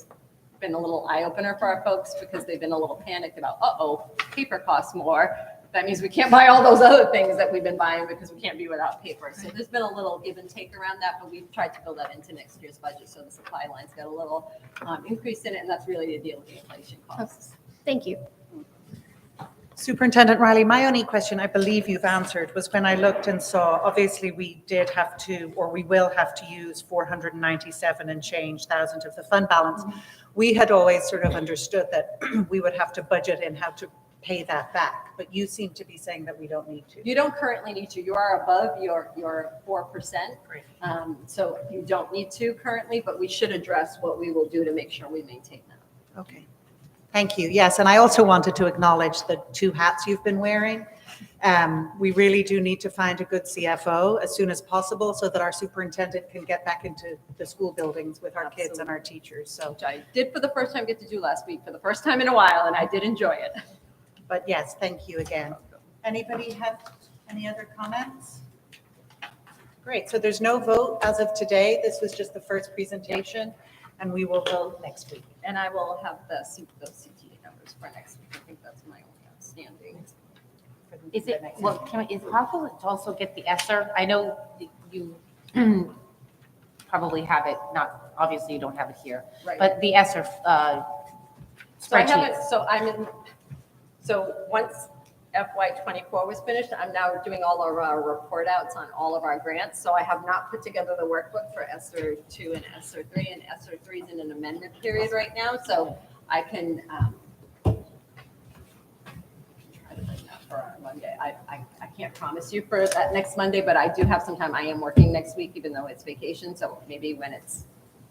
[SPEAKER 4] been a little eye opener for our folks because they've been a little panicked about, paper costs more. That means we can't buy all those other things that we've been buying because we can't be without paper. So there's been a little give and take around that, but we've tried to build that into next year's budget. So the supply lines got a little increase in it, and that's really to deal with the inflation costs.
[SPEAKER 9] Thank you.
[SPEAKER 1] Superintendent Riley, my only question, I believe you've answered, was when I looked and saw, obviously we did have to, or we will have to use 497 and change thousand of the fund balance. We had always sort of understood that we would have to budget in how to pay that back, but you seem to be saying that we don't need to.
[SPEAKER 4] You don't currently need to. You are above your 4%.
[SPEAKER 1] Great.
[SPEAKER 4] So you don't need to currently, but we should address what we will do to make sure we maintain that.
[SPEAKER 1] Okay. Thank you. Yes, and I also wanted to acknowledge the two hats you've been wearing. We really do need to find a good CFO as soon as possible so that our superintendent can get back into the school buildings with our kids and our teachers. So,
[SPEAKER 4] Which I did for the first time get to do last week for the first time in a while, and I did enjoy it.
[SPEAKER 1] but yes, thank you again. Anybody have any other comments? Great. So there's no vote as of today. This was just the first presentation, and we will vote next week.
[SPEAKER 4] And I will have those CTA numbers for next week. I think that's my only outstanding.
[SPEAKER 6] Is it possible to also get the ESSER? I know you probably have it, not, obviously you don't have it here,
[SPEAKER 4] Right.
[SPEAKER 6] but the ESSER
[SPEAKER 4] So I haven't,
[SPEAKER 6] spreadsheet.
[SPEAKER 4] so once FY24 was finished, I'm now doing all of our report outs on all of our grants. So I have not put together the workbook for ESSER 2 and ESSER 3, and ESSER 3 is in an amendment period right now. So I can try to bring that for our Monday. I can't promise you for that next Monday, but I do have some time. I am working next week, even though it's vacation. So maybe when it's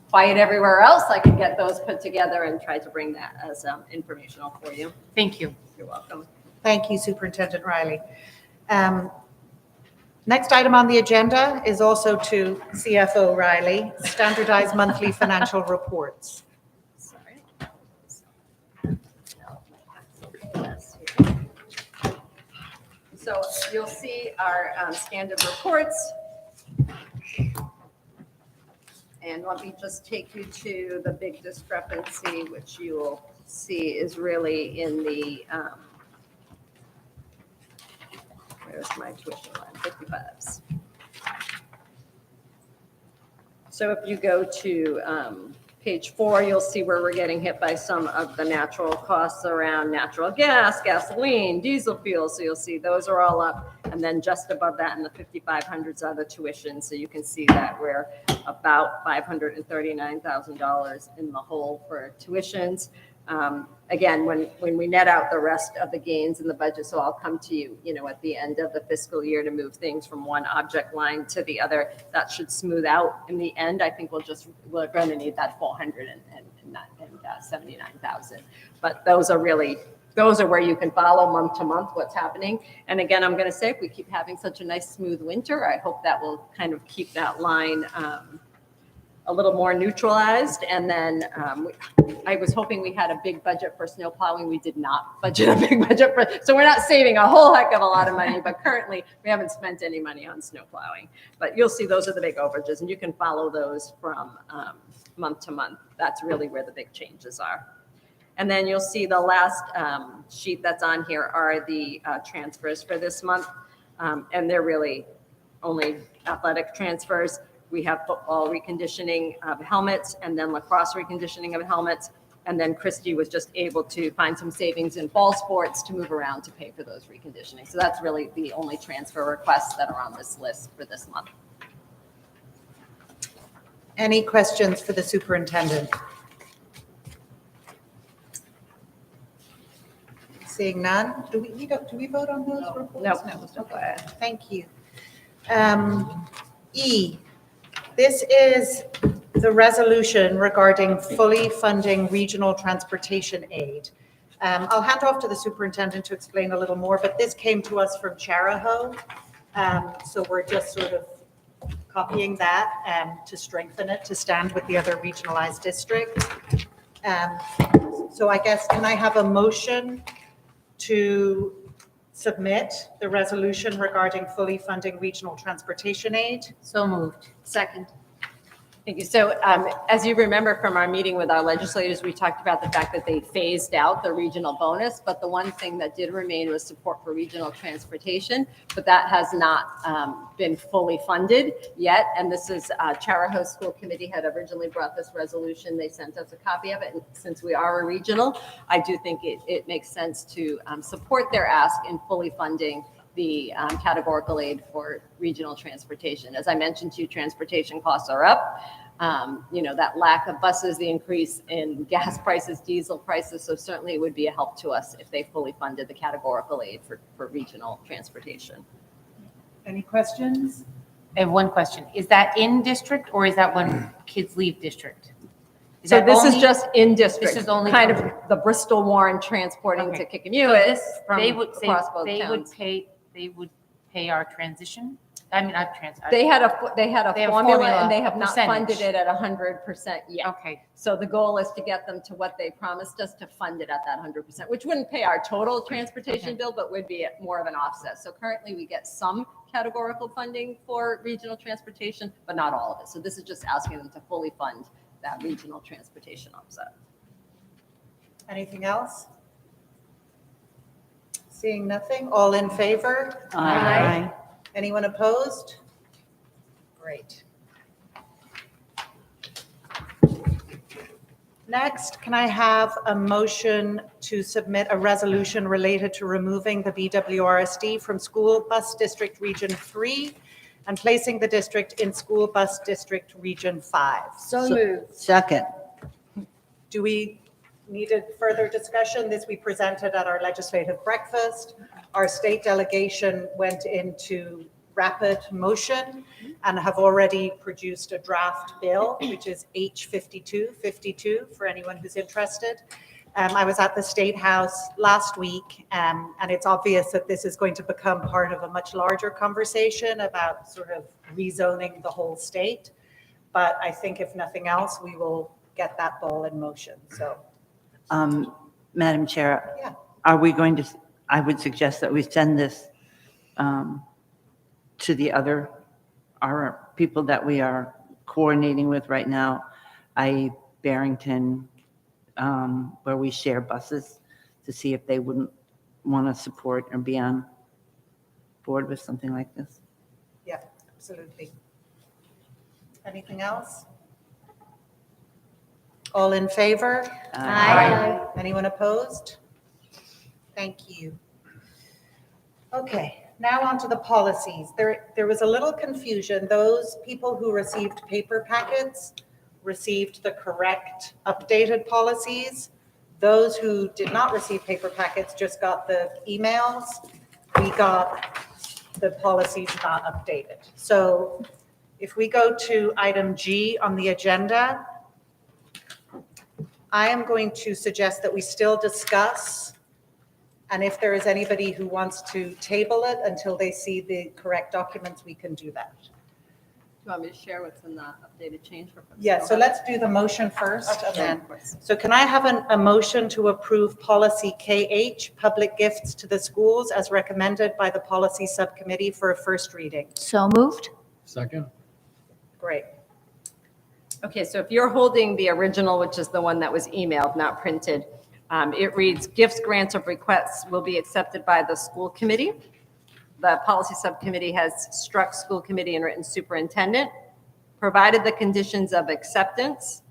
[SPEAKER 4] quiet everywhere else, I can get those put together and try to bring that as informational for you.
[SPEAKER 6] Thank you.
[SPEAKER 4] You're welcome.
[SPEAKER 1] Thank you, Superintendent Riley. Next item on the agenda is also to CFO Riley, standardized monthly financial reports.
[SPEAKER 4] Sorry. So you'll see our standard reports. And let me just take you to the big discrepancy, which you will see is really in the, where's my tuition line, 55s. So if you go to page 4, you'll see where we're getting hit by some of the natural costs around natural gas, gasoline, diesel fuel. So you'll see those are all up. And then just above that in the 5,500s are the tuition. So you can see that we're about $539,000 in the hole for tuitions. Again, when we net out the rest of the gains in the budget, so I'll come to you, at the end of the fiscal year to move things from one object line to the other. That should smooth out in the end. I think we're going to need that 479,000. But those are where you can follow month to month what's happening. And again, I'm going to say, if we keep having such a nice smooth winter, I hope that will kind of keep that line a little more neutralized. And then I was hoping we had a big budget for snow plowing. We did not budget a big budget for, so we're not saving a whole heck of a lot of money, but currently we haven't spent any money on snow plowing. But you'll see those are the big overages, and you can follow those from month to month. That's really where the big changes are. And then you'll see the last sheet that's on here are the transfers for this month. And they're really only athletic transfers. We have football reconditioning of helmets, and then lacrosse reconditioning of helmets. And then Christy was just able to find some savings in fall sports to move around to pay for those reconditioning. So that's really the only transfer requests that are on this list for this month.
[SPEAKER 1] Any questions for the superintendent? Seeing none, do we vote on those reports?
[SPEAKER 4] No.
[SPEAKER 1] Okay, thank you. E, this is the resolution regarding fully funding regional transportation aid. I'll hand off to the superintendent to explain a little more, but this came to us from Charahoe. So we're just sort of copying that to strengthen it, to stand with the other regionalized districts. So I guess, can I have a motion to submit the resolution regarding fully funding regional transportation aid?
[SPEAKER 6] So moved.
[SPEAKER 9] Second.
[SPEAKER 4] Thank you. So as you remember from our meeting with our legislators, we talked about the fact that they phased out the regional bonus, but the one thing that did remain was support for regional transportation, but that has not been fully funded yet. And this is Charahoe School Committee had originally brought this resolution. They sent us a copy of it. And since we are a regional, I do think it makes sense to support their ask in fully funding the categorical aid for regional transportation. As I mentioned to you, transportation costs are up. That lack of buses, the increase in gas prices, diesel prices. So certainly it would be a help to us if they fully funded the categorical aid for regional transportation.
[SPEAKER 1] Any questions?
[SPEAKER 6] I have one question. Is that in district, or is that when kids leave district? Is
[SPEAKER 4] So
[SPEAKER 6] that
[SPEAKER 4] this is
[SPEAKER 6] only-
[SPEAKER 4] just in district.
[SPEAKER 6] This is only
[SPEAKER 4] kind of
[SPEAKER 6] for-
[SPEAKER 4] the Bristol Warren transporting
[SPEAKER 6] Okay.
[SPEAKER 4] to Kickamuit
[SPEAKER 6] So this,
[SPEAKER 4] from
[SPEAKER 6] they would say,
[SPEAKER 4] across both
[SPEAKER 6] they would
[SPEAKER 4] towns.
[SPEAKER 6] pay our transition? I mean, not trans.
[SPEAKER 4] They had a
[SPEAKER 6] They have
[SPEAKER 4] formula,
[SPEAKER 6] formula,
[SPEAKER 4] and they
[SPEAKER 6] a
[SPEAKER 4] have not
[SPEAKER 6] percentage.
[SPEAKER 4] funded it at 100% yet.
[SPEAKER 6] Okay,
[SPEAKER 4] So the goal is to get them to what they promised us, to fund it at that 100%, which wouldn't pay our total transportation bill, but would be more of an offset. So currently we get some categorical funding for regional transportation, but not all of it. So this is just asking them to fully fund that regional transportation offset.
[SPEAKER 1] Anything else? Seeing nothing, all in favor?
[SPEAKER 9] Aye.
[SPEAKER 1] Anyone opposed? Great. Next, can I have a motion to submit a resolution related to removing the BWRSD from School Bus District Region 3 and placing the district in School Bus District Region 5?
[SPEAKER 9] So moved.
[SPEAKER 7] Second.
[SPEAKER 1] Do we need a further discussion? This we presented at our legislative breakfast. Our state delegation went into rapid motion and have already produced a draft bill, which is H5252 for anyone who's interested. I was at the State House last week, and it's obvious that this is going to become part of a much larger conversation about sort of rezoning the whole state. But I think if nothing else, we will get that ball in motion. So,
[SPEAKER 7] Madam Chair,
[SPEAKER 1] yeah.
[SPEAKER 7] are we going to, I would suggest that we send this to the other, our people that we are coordinating with right now, i.e. Barrington, where we share buses, to see if they wouldn't want to support or be on board with something like this.
[SPEAKER 1] Yeah, absolutely. Anything else? All in favor?
[SPEAKER 9] Aye.
[SPEAKER 1] Anyone opposed? Thank you. Okay, now on to the policies. There was a little confusion. Those people who received paper packets received the correct updated policies. Those who did not receive paper packets just got the emails. We got the policies not updated. So if we go to item G on the agenda, I am going to suggest that we still discuss, and if there is anybody who wants to table it until they see the correct documents, we can do that.
[SPEAKER 4] you want me to share what's in the updated change?
[SPEAKER 1] Yeah, so let's do the motion first and
[SPEAKER 4] Yeah,
[SPEAKER 1] then.
[SPEAKER 4] of course.
[SPEAKER 1] So can I have a motion to approve policy KH, public gifts to the schools as recommended by the policy subcommittee for a first reading?
[SPEAKER 8] So moved?
[SPEAKER 10] Second?
[SPEAKER 1] Great.
[SPEAKER 4] Okay, so if you're holding the original, which is the one that was emailed, not printed, it reads, gifts, grants, or requests will be accepted by the school committee. The policy subcommittee has struck school committee and written superintendent, provided the conditions of acceptance.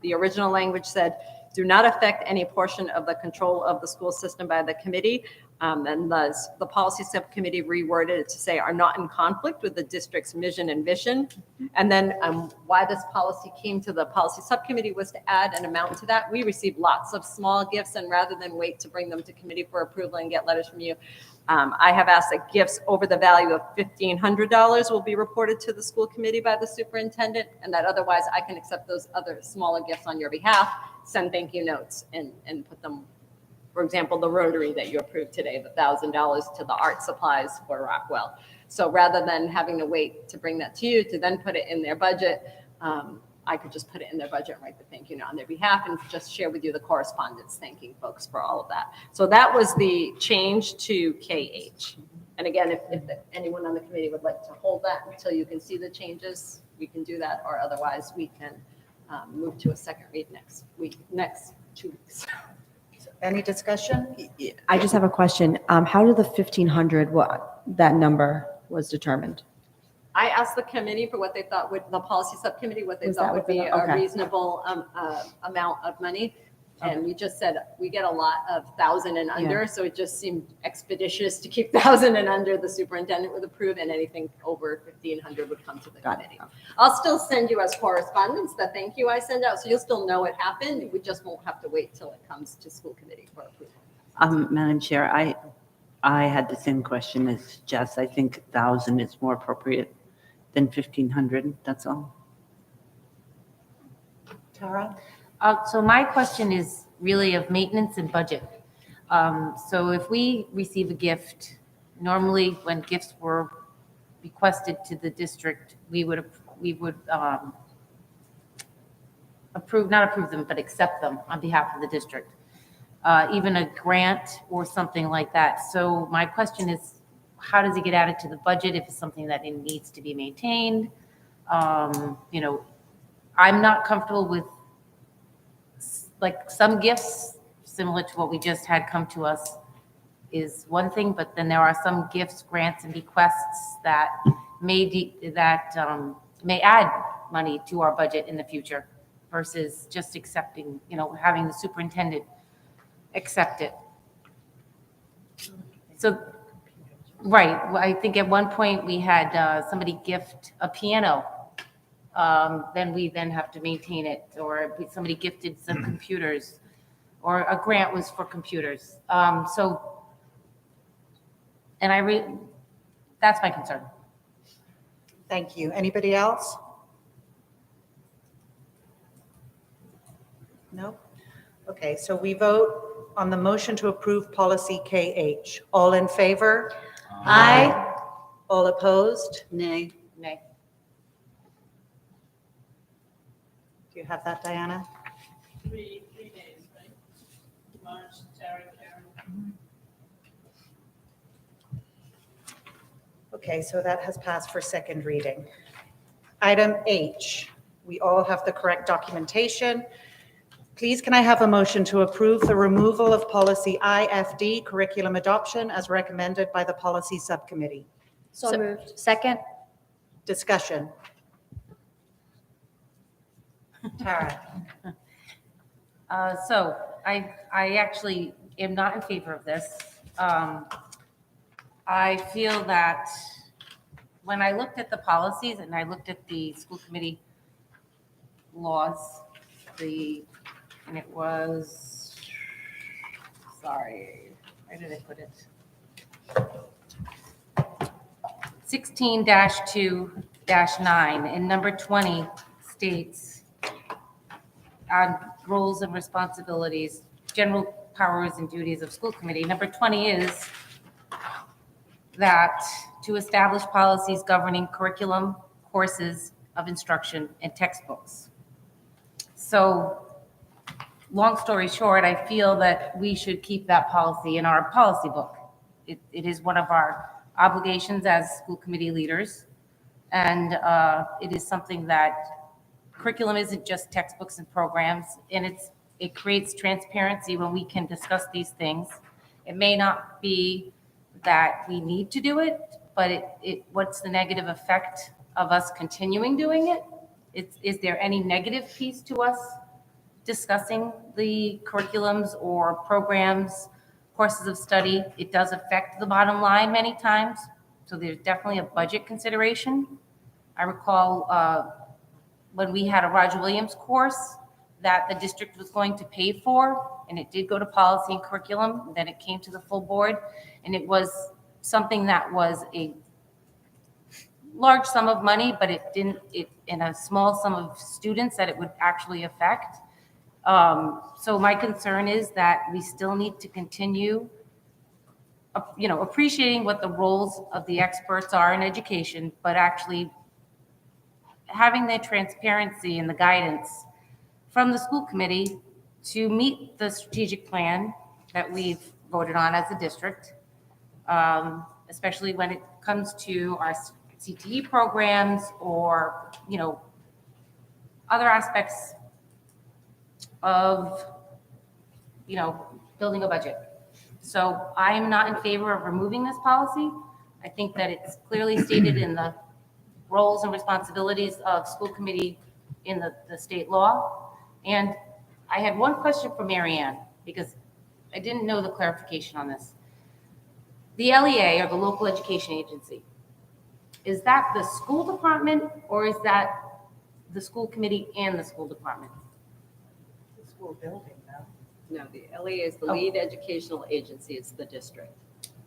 [SPEAKER 4] The original language said, do not affect any portion of the control of the school system by the committee. And the policy subcommittee reworded it to say are not in conflict with the district's mission and vision. And then why this policy came to the policy subcommittee was to add an amount to that. We received lots of small gifts, and rather than wait to bring them to committee for approval and get letters from you, I have asked that gifts over the value of $1,500 will be reported to the school committee by the superintendent, and that otherwise I can accept those other smaller gifts on your behalf, send thank you notes, and put them, for example, the Rotary that you approved today, the $1,000 to the art supplies for Rockwell. So rather than having to wait to bring that to you to then put it in their budget, I could just put it in their budget and write the thank you note on their behalf and just share with you the correspondence thanking folks for all of that. So that was the change to KH. And again, if anyone on the committee would like to hold that until you can see the changes, we can do that, or otherwise we can move to a second read next 2 weeks.
[SPEAKER 1] Any discussion?
[SPEAKER 3] I just have a question. How did the 1,500, that number was determined?
[SPEAKER 4] I asked the committee for what they thought would, the policy subcommittee, what they
[SPEAKER 3] Was
[SPEAKER 4] thought
[SPEAKER 3] that
[SPEAKER 4] would be
[SPEAKER 3] within
[SPEAKER 4] a
[SPEAKER 3] okay.
[SPEAKER 4] reasonable amount of money. And we just said, we get a lot of 1,000 and under, so it just seemed expeditious to keep 1,000 and under the superintendent would approve, and anything over 1,500 would come to the
[SPEAKER 3] Got it.
[SPEAKER 4] committee. I'll still send you as correspondence the thank you I send out, so you'll still know it happened. We just won't have to wait till it comes to school committee for approval.
[SPEAKER 7] Madam Chair, I had the same question as Jess. I think 1,000 is more appropriate than 1,500, that's all.
[SPEAKER 1] Tara?
[SPEAKER 6] So my question is really of maintenance and budget. So if we receive a gift, normally when gifts were requested to the district, we would approve, not approve them, but accept them on behalf of the district. Even a grant or something like that. So my question is, how does it get added to the budget if it's something that it needs to be maintained? You know, I'm not comfortable with like some gifts similar to what we just had come to us is one thing, but then there are some gifts, grants, and bequests that may add money to our budget in the future versus just accepting, you know, having the superintendent accept it. So, right, I think at one point we had somebody gift a piano. Then we then have to maintain it, or somebody gifted some computers, or a grant was for computers. So, and that's my concern.
[SPEAKER 1] Thank you. Anybody else? No? Okay, so we vote on the motion to approve policy KH. All in favor?
[SPEAKER 8] Aye.
[SPEAKER 1] All opposed?
[SPEAKER 7] Nay.
[SPEAKER 6] Nay.
[SPEAKER 1] Do you have that, Diana?
[SPEAKER 11] 3 days, right? March, Tara, Karen.
[SPEAKER 1] Okay, so that has passed for second reading. Item H, we all have the correct documentation. Please, can I have a motion to approve the removal of policy IFD, curriculum adoption, as recommended by the policy subcommittee?
[SPEAKER 8] So moved. Second?
[SPEAKER 1] Discussion. Tara?
[SPEAKER 6] So I actually am not in favor of this. I feel that when I looked at the policies and I looked at the school committee laws, and it was, sorry, where did I put it? 16-2-9, and number 20 states on roles and responsibilities, general powers and duties of school committee. Number 20 is that to establish policies governing curriculum, courses, of instruction and textbooks. So, long story short, I feel that we should keep that policy in our policy book. It is one of our obligations as school committee leaders, and it is something that curriculum isn't just textbooks and programs, and it creates transparency when we can discuss these things. It may not be that we need to do it, but what's the negative effect of us continuing doing it? Is there any negative piece to us discussing the curriculums or programs, courses of study? It does affect the bottom line many times, so there's definitely a budget consideration. I recall when we had a Roger Williams course that the district was going to pay for, and it did go to policy and curriculum, then it came to the full board, and it was something that was a large sum of money, but it in a small sum of students that it would actually affect. So my concern is that we still need to continue, appreciating what the roles of the experts are in education, but actually having the transparency and the guidance from the school committee to meet the strategic plan that we've voted on as a district, especially when it comes to our CTE programs or, other aspects of, building a budget. So I'm not in favor of removing this policy. I think that it's clearly stated in the roles and responsibilities of school committee in the state law. And I had one question for Mary Ann, because I didn't know the clarification on this. The LEA, or the local education agency, is that the school department, or is that the school committee and the school department?
[SPEAKER 1] The school building, though.
[SPEAKER 4] No, the LEA is the lead educational agency. It's the district.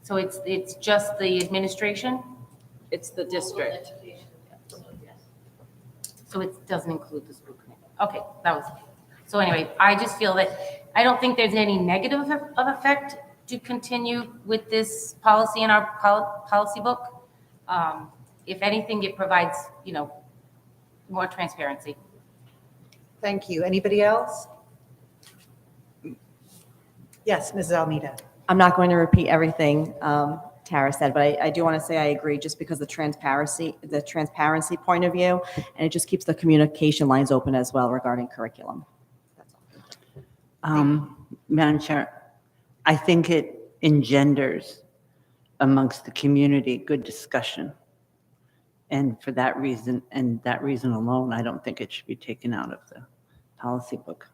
[SPEAKER 6] So it's just the administration?
[SPEAKER 4] It's the district.
[SPEAKER 6] So it doesn't include the school committee. Okay, so anyway, I just feel that I don't think there's any negative of effect to continue with this policy in our policy book. If anything, it provides, more transparency.
[SPEAKER 1] Thank you. Anybody else? Yes, Mrs. Almeida.
[SPEAKER 3] I'm not going to repeat everything Tara said, but I do want to say I agree just because the transparency point of view, and it just keeps the communication lines open as well regarding curriculum. That's all.
[SPEAKER 7] Madam Chair, I think it engenders amongst the community good discussion. And for that reason, and that reason alone, I don't think it should be taken out of the policy book.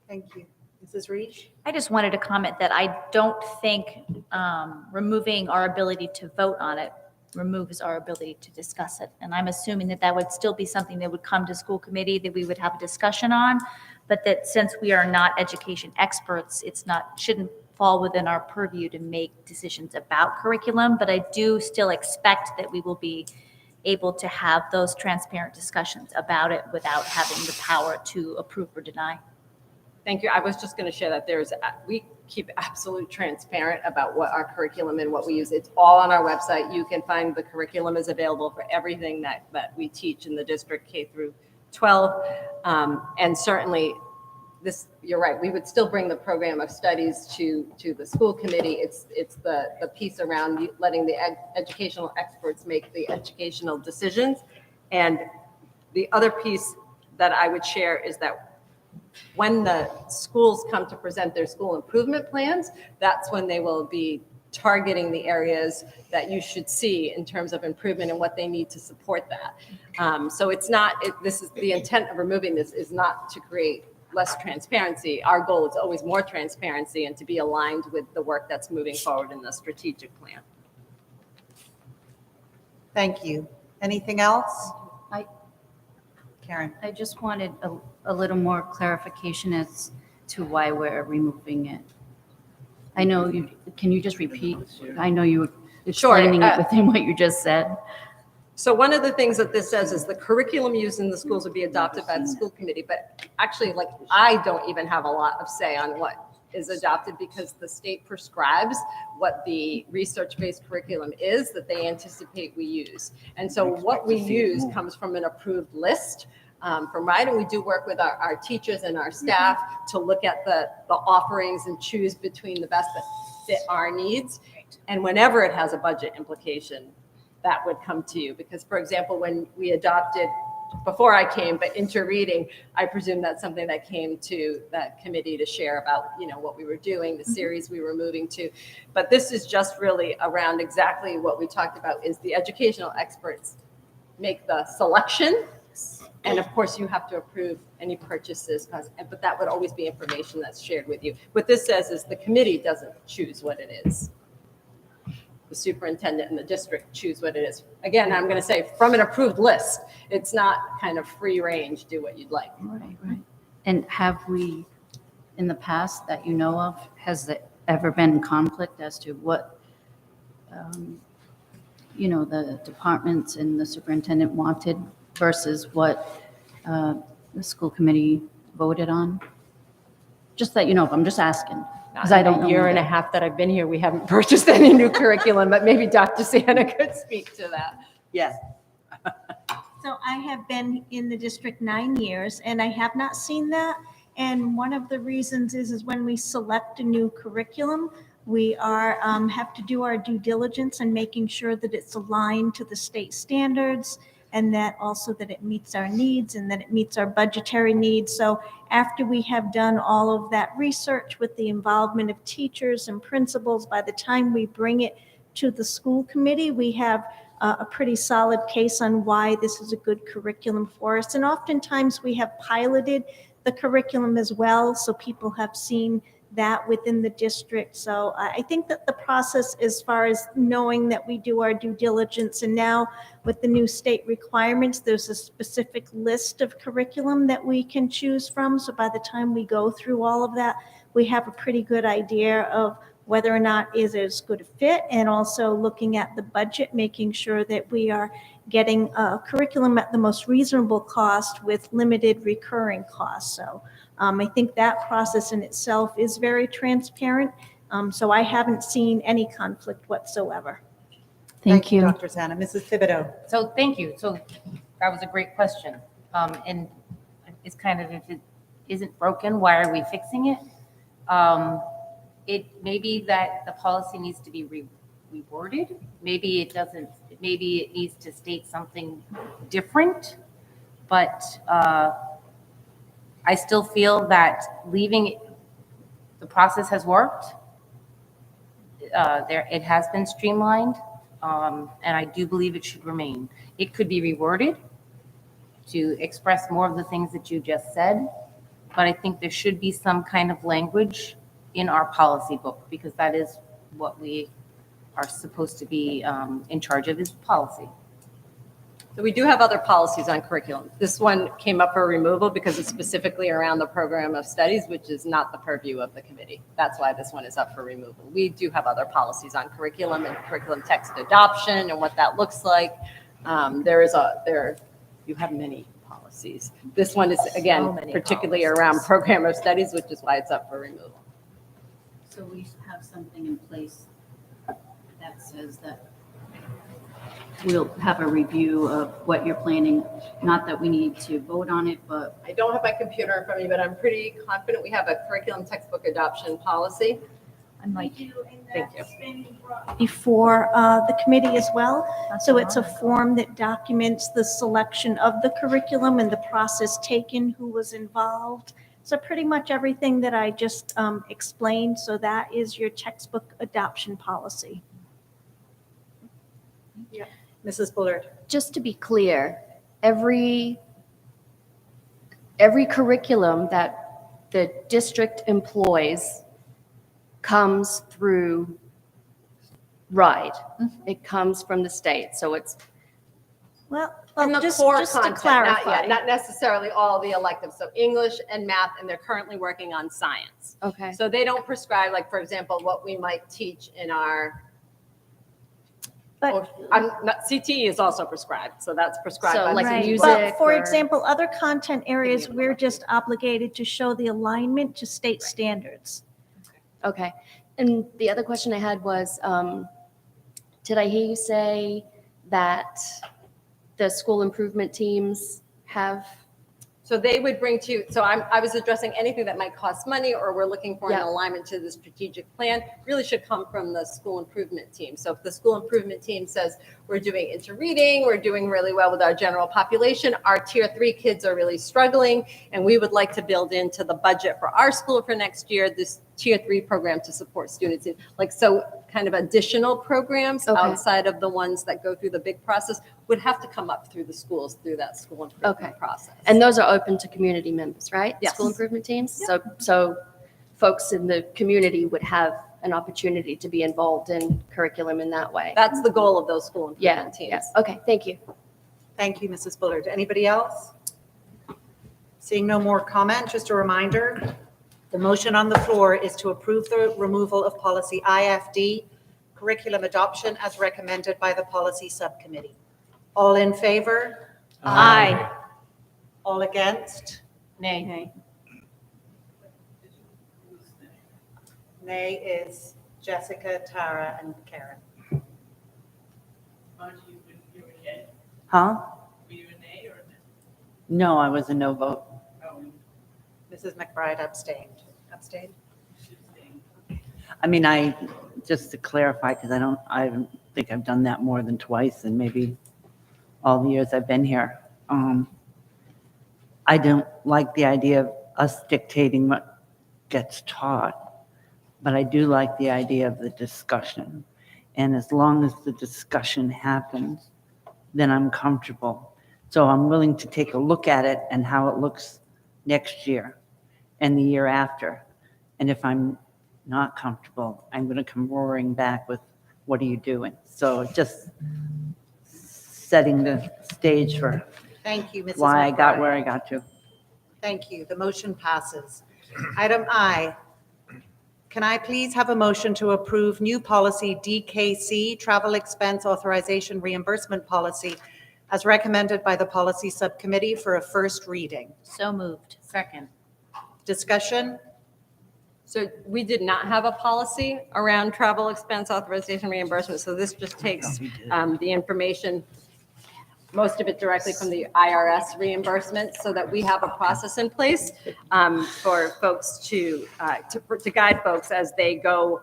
[SPEAKER 1] Thank you. Mrs. Reach?
[SPEAKER 8] I just wanted to comment that I don't think removing our ability to vote on it removes our ability to discuss it. And I'm assuming that would still be something that would come to school committee that we would have a discussion on, but that since we are not education experts, shouldn't fall within our purview to make decisions about curriculum. But I do still expect that we will be able to have those transparent discussions about it without having the power to approve or deny.
[SPEAKER 4] Thank you. I was just going to share that we keep absolute transparent about what our curriculum and what we use. It's all on our website. You can find the curriculum is available for everything that we teach in the district K through 12. And certainly you're right. We would still bring the program of studies to the school committee. It's the piece around letting the educational experts make the educational decisions. And the other piece that I would share is that when the schools come to present their school improvement plans, that's when they will be targeting the areas that you should see in terms of improvement and what they need to support that. So it's not, this is the intent of removing this is not to create less transparency. Our goal is always more transparency and to be aligned with the work that's moving forward in the strategic plan.
[SPEAKER 1] Thank you. Anything else? Karen?
[SPEAKER 2] I just wanted a little more clarification as to why we're removing it. I know can you just repeat? I know you were explaining it within what you just said.
[SPEAKER 4] So one of the things that this says is the curriculum used in the schools would be adopted by the school committee, but actually, I don't even have a lot of say on what is adopted because the state prescribes what the research-based curriculum is that they anticipate we use. And so what we use comes from an approved list from RIDE, and we do work with our teachers and our staff to look at the offerings and choose between the best that fit our needs. And whenever it has a budget implication, that would come to you. Because, for example, when we adopted, before I came, but inter-reading, I presume that's something that came to that committee to share about, what we were doing, the series we were moving to. But this is just really around exactly what we talked about, is the educational experts make the selection. And of course, you have to approve any purchases, but that would always be information that's shared with you. What this says is the committee doesn't choose what it is. The superintendent and the district choose what it is. Again, I'm going to say from an approved list. It's not kind of free range, do what you'd like.
[SPEAKER 2] Right. And have we, in the past that you know of, has there ever been conflict as to what, the departments and the superintendent wanted versus what the school committee voted on? Just that I'm just asking. Because I don't know.
[SPEAKER 4] A year and a half that I've been here, we haven't purchased any new curriculum, but maybe Dr. Sienna could speak to that.
[SPEAKER 7] Yes.
[SPEAKER 10] So I have been in the district 9 years, and I have not seen that. And one of the reasons is when we select a new curriculum, we have to do our due diligence in making sure that it's aligned to the state standards, and that also that it meets our needs and that it meets our budgetary needs. So after we have done all of that research with the involvement of teachers and principals, by the time we bring it to the school committee, we have a pretty solid case on why this is a good curriculum for us. And oftentimes we have piloted the curriculum as well, so people have seen that within the district. So I think that the process, as far as knowing that we do our due diligence, and now with the new state requirements, there's a specific list of curriculum that we can choose from. So by the time we go through all of that, we have a pretty good idea of whether or not is it as good a fit, and also looking at the budget, making sure that we are getting a curriculum at the most reasonable cost with limited recurring costs. So I think that process in itself is very transparent. So I haven't seen any conflict whatsoever.
[SPEAKER 2] Thank you.
[SPEAKER 1] Dr. Zana. Mrs. Thibodeau.
[SPEAKER 6] So thank you. So that was a great question. And it's kind of, if it isn't broken, why are we fixing it? It may be that the policy needs to be reworded. Maybe it doesn't, maybe it needs to state something different, but I still feel that leaving, the process has worked. It has been streamlined, and I do believe it should remain. It could be reworded to express more of the things that you just said, but I think there should be some kind of language in our policy book, because that is what we are supposed to be in charge of, is policy.
[SPEAKER 4] So we do have other policies on curriculum. This one came up for removal because it's specifically around the program of studies, which is not the purview of the committee. That's why this one is up for removal. We do have other policies on curriculum and curriculum text adoption and what that looks like. You have many policies. This one is, again, particularly around program of studies, which is why it's up for removal.
[SPEAKER 2] So we have something in place that says that we'll have a review of what you're planning. Not that we need to vote on it, but
[SPEAKER 4] I don't have my computer in front of me, but I'm pretty confident we have a curriculum textbook adoption policy.
[SPEAKER 10] I might
[SPEAKER 4] Thank you.
[SPEAKER 10] before the committee as well. So it's a form that documents the selection of the curriculum and the process taken, who was involved. So pretty much everything that I just explained. So that is your textbook adoption policy.
[SPEAKER 1] Mrs. Bullard.
[SPEAKER 9] Just to be clear, every curriculum that the district employs comes through RIDE. It comes from the state, so it's
[SPEAKER 10] Well,
[SPEAKER 4] And the
[SPEAKER 10] just
[SPEAKER 4] core
[SPEAKER 10] to
[SPEAKER 4] content,
[SPEAKER 10] clarify.
[SPEAKER 4] not necessarily all the electives. So English and math, and they're currently working on science.
[SPEAKER 9] okay.
[SPEAKER 4] So they don't prescribe, like, for example, what we might teach in our,
[SPEAKER 10] But-
[SPEAKER 4] CTE is also prescribed, so that's prescribed
[SPEAKER 9] So,
[SPEAKER 4] by the
[SPEAKER 9] like,
[SPEAKER 10] Right.
[SPEAKER 4] CTE.
[SPEAKER 9] music
[SPEAKER 10] But for
[SPEAKER 9] or-
[SPEAKER 10] example, other content areas, we're just obligated to show the alignment to state standards.
[SPEAKER 9] Okay. And the other question I had was, did I hear you say that the school improvement teams have,
[SPEAKER 4] So they would bring to you, so I was addressing anything that might cost money or we're looking for an
[SPEAKER 9] Yeah.
[SPEAKER 4] alignment to the strategic plan, really should come from the school improvement team. So if the school improvement team says, we're doing interreading, we're doing really well with our general population, our tier 3 kids are really struggling, and we would like to build into the budget for our school for next year, this tier 3 program to support students, like, so kind of additional programs
[SPEAKER 9] Okay.
[SPEAKER 4] outside of the ones that go through the big process would have to come up through the schools, through that school improvement
[SPEAKER 9] Okay.
[SPEAKER 4] process.
[SPEAKER 9] and those are open to community members, right?
[SPEAKER 4] Yes.
[SPEAKER 9] School improvement teams? So folks in the community would have an opportunity to be involved in curriculum in that way?
[SPEAKER 4] That's the goal of those school
[SPEAKER 9] Yeah,
[SPEAKER 4] improvement teams.
[SPEAKER 9] yeah. Okay, thank you.
[SPEAKER 1] Thank you, Mrs. Bullard. Anybody else? Seeing no more comment, just a reminder, the motion on the floor is to approve the removal of policy IFD, curriculum adoption, as recommended by the policy subcommittee. All in favor?
[SPEAKER 8] Aye.
[SPEAKER 1] All against?
[SPEAKER 6] Nay.
[SPEAKER 1] Nay is Jessica, Tara, and Karen.
[SPEAKER 11] Aren't you, you were yay?
[SPEAKER 7] Huh?
[SPEAKER 11] Were you a nay or a nay?
[SPEAKER 7] No, I was a no vote.
[SPEAKER 11] Oh,
[SPEAKER 1] Mrs. McBride abstained. Abstained?
[SPEAKER 11] she's saying.
[SPEAKER 7] I mean, just to clarify, because I don't think I've done that more than twice in maybe all the years I've been here. I don't like the idea of us dictating what gets taught, but I do like the idea of the discussion. And as long as the discussion happens, then I'm comfortable. So I'm willing to take a look at it and how it looks next year and the year after. And if I'm not comfortable, I'm going to come roaring back with, what are you doing? So just setting the stage for
[SPEAKER 1] Thank you, Mrs.
[SPEAKER 7] why I got
[SPEAKER 1] McBride.
[SPEAKER 7] where I got to.
[SPEAKER 1] Thank you. The motion passes. Item I, can I please have a motion to approve new policy DKC, travel expense authorization reimbursement policy, as recommended by the policy subcommittee for a first reading?
[SPEAKER 8] So moved.
[SPEAKER 6] Second.
[SPEAKER 1] Discussion?
[SPEAKER 4] So we did not have a policy around travel expense authorization reimbursement, so this just takes the information, most of it directly from the IRS reimbursement, so that we have a process in place for folks to guide folks as they go,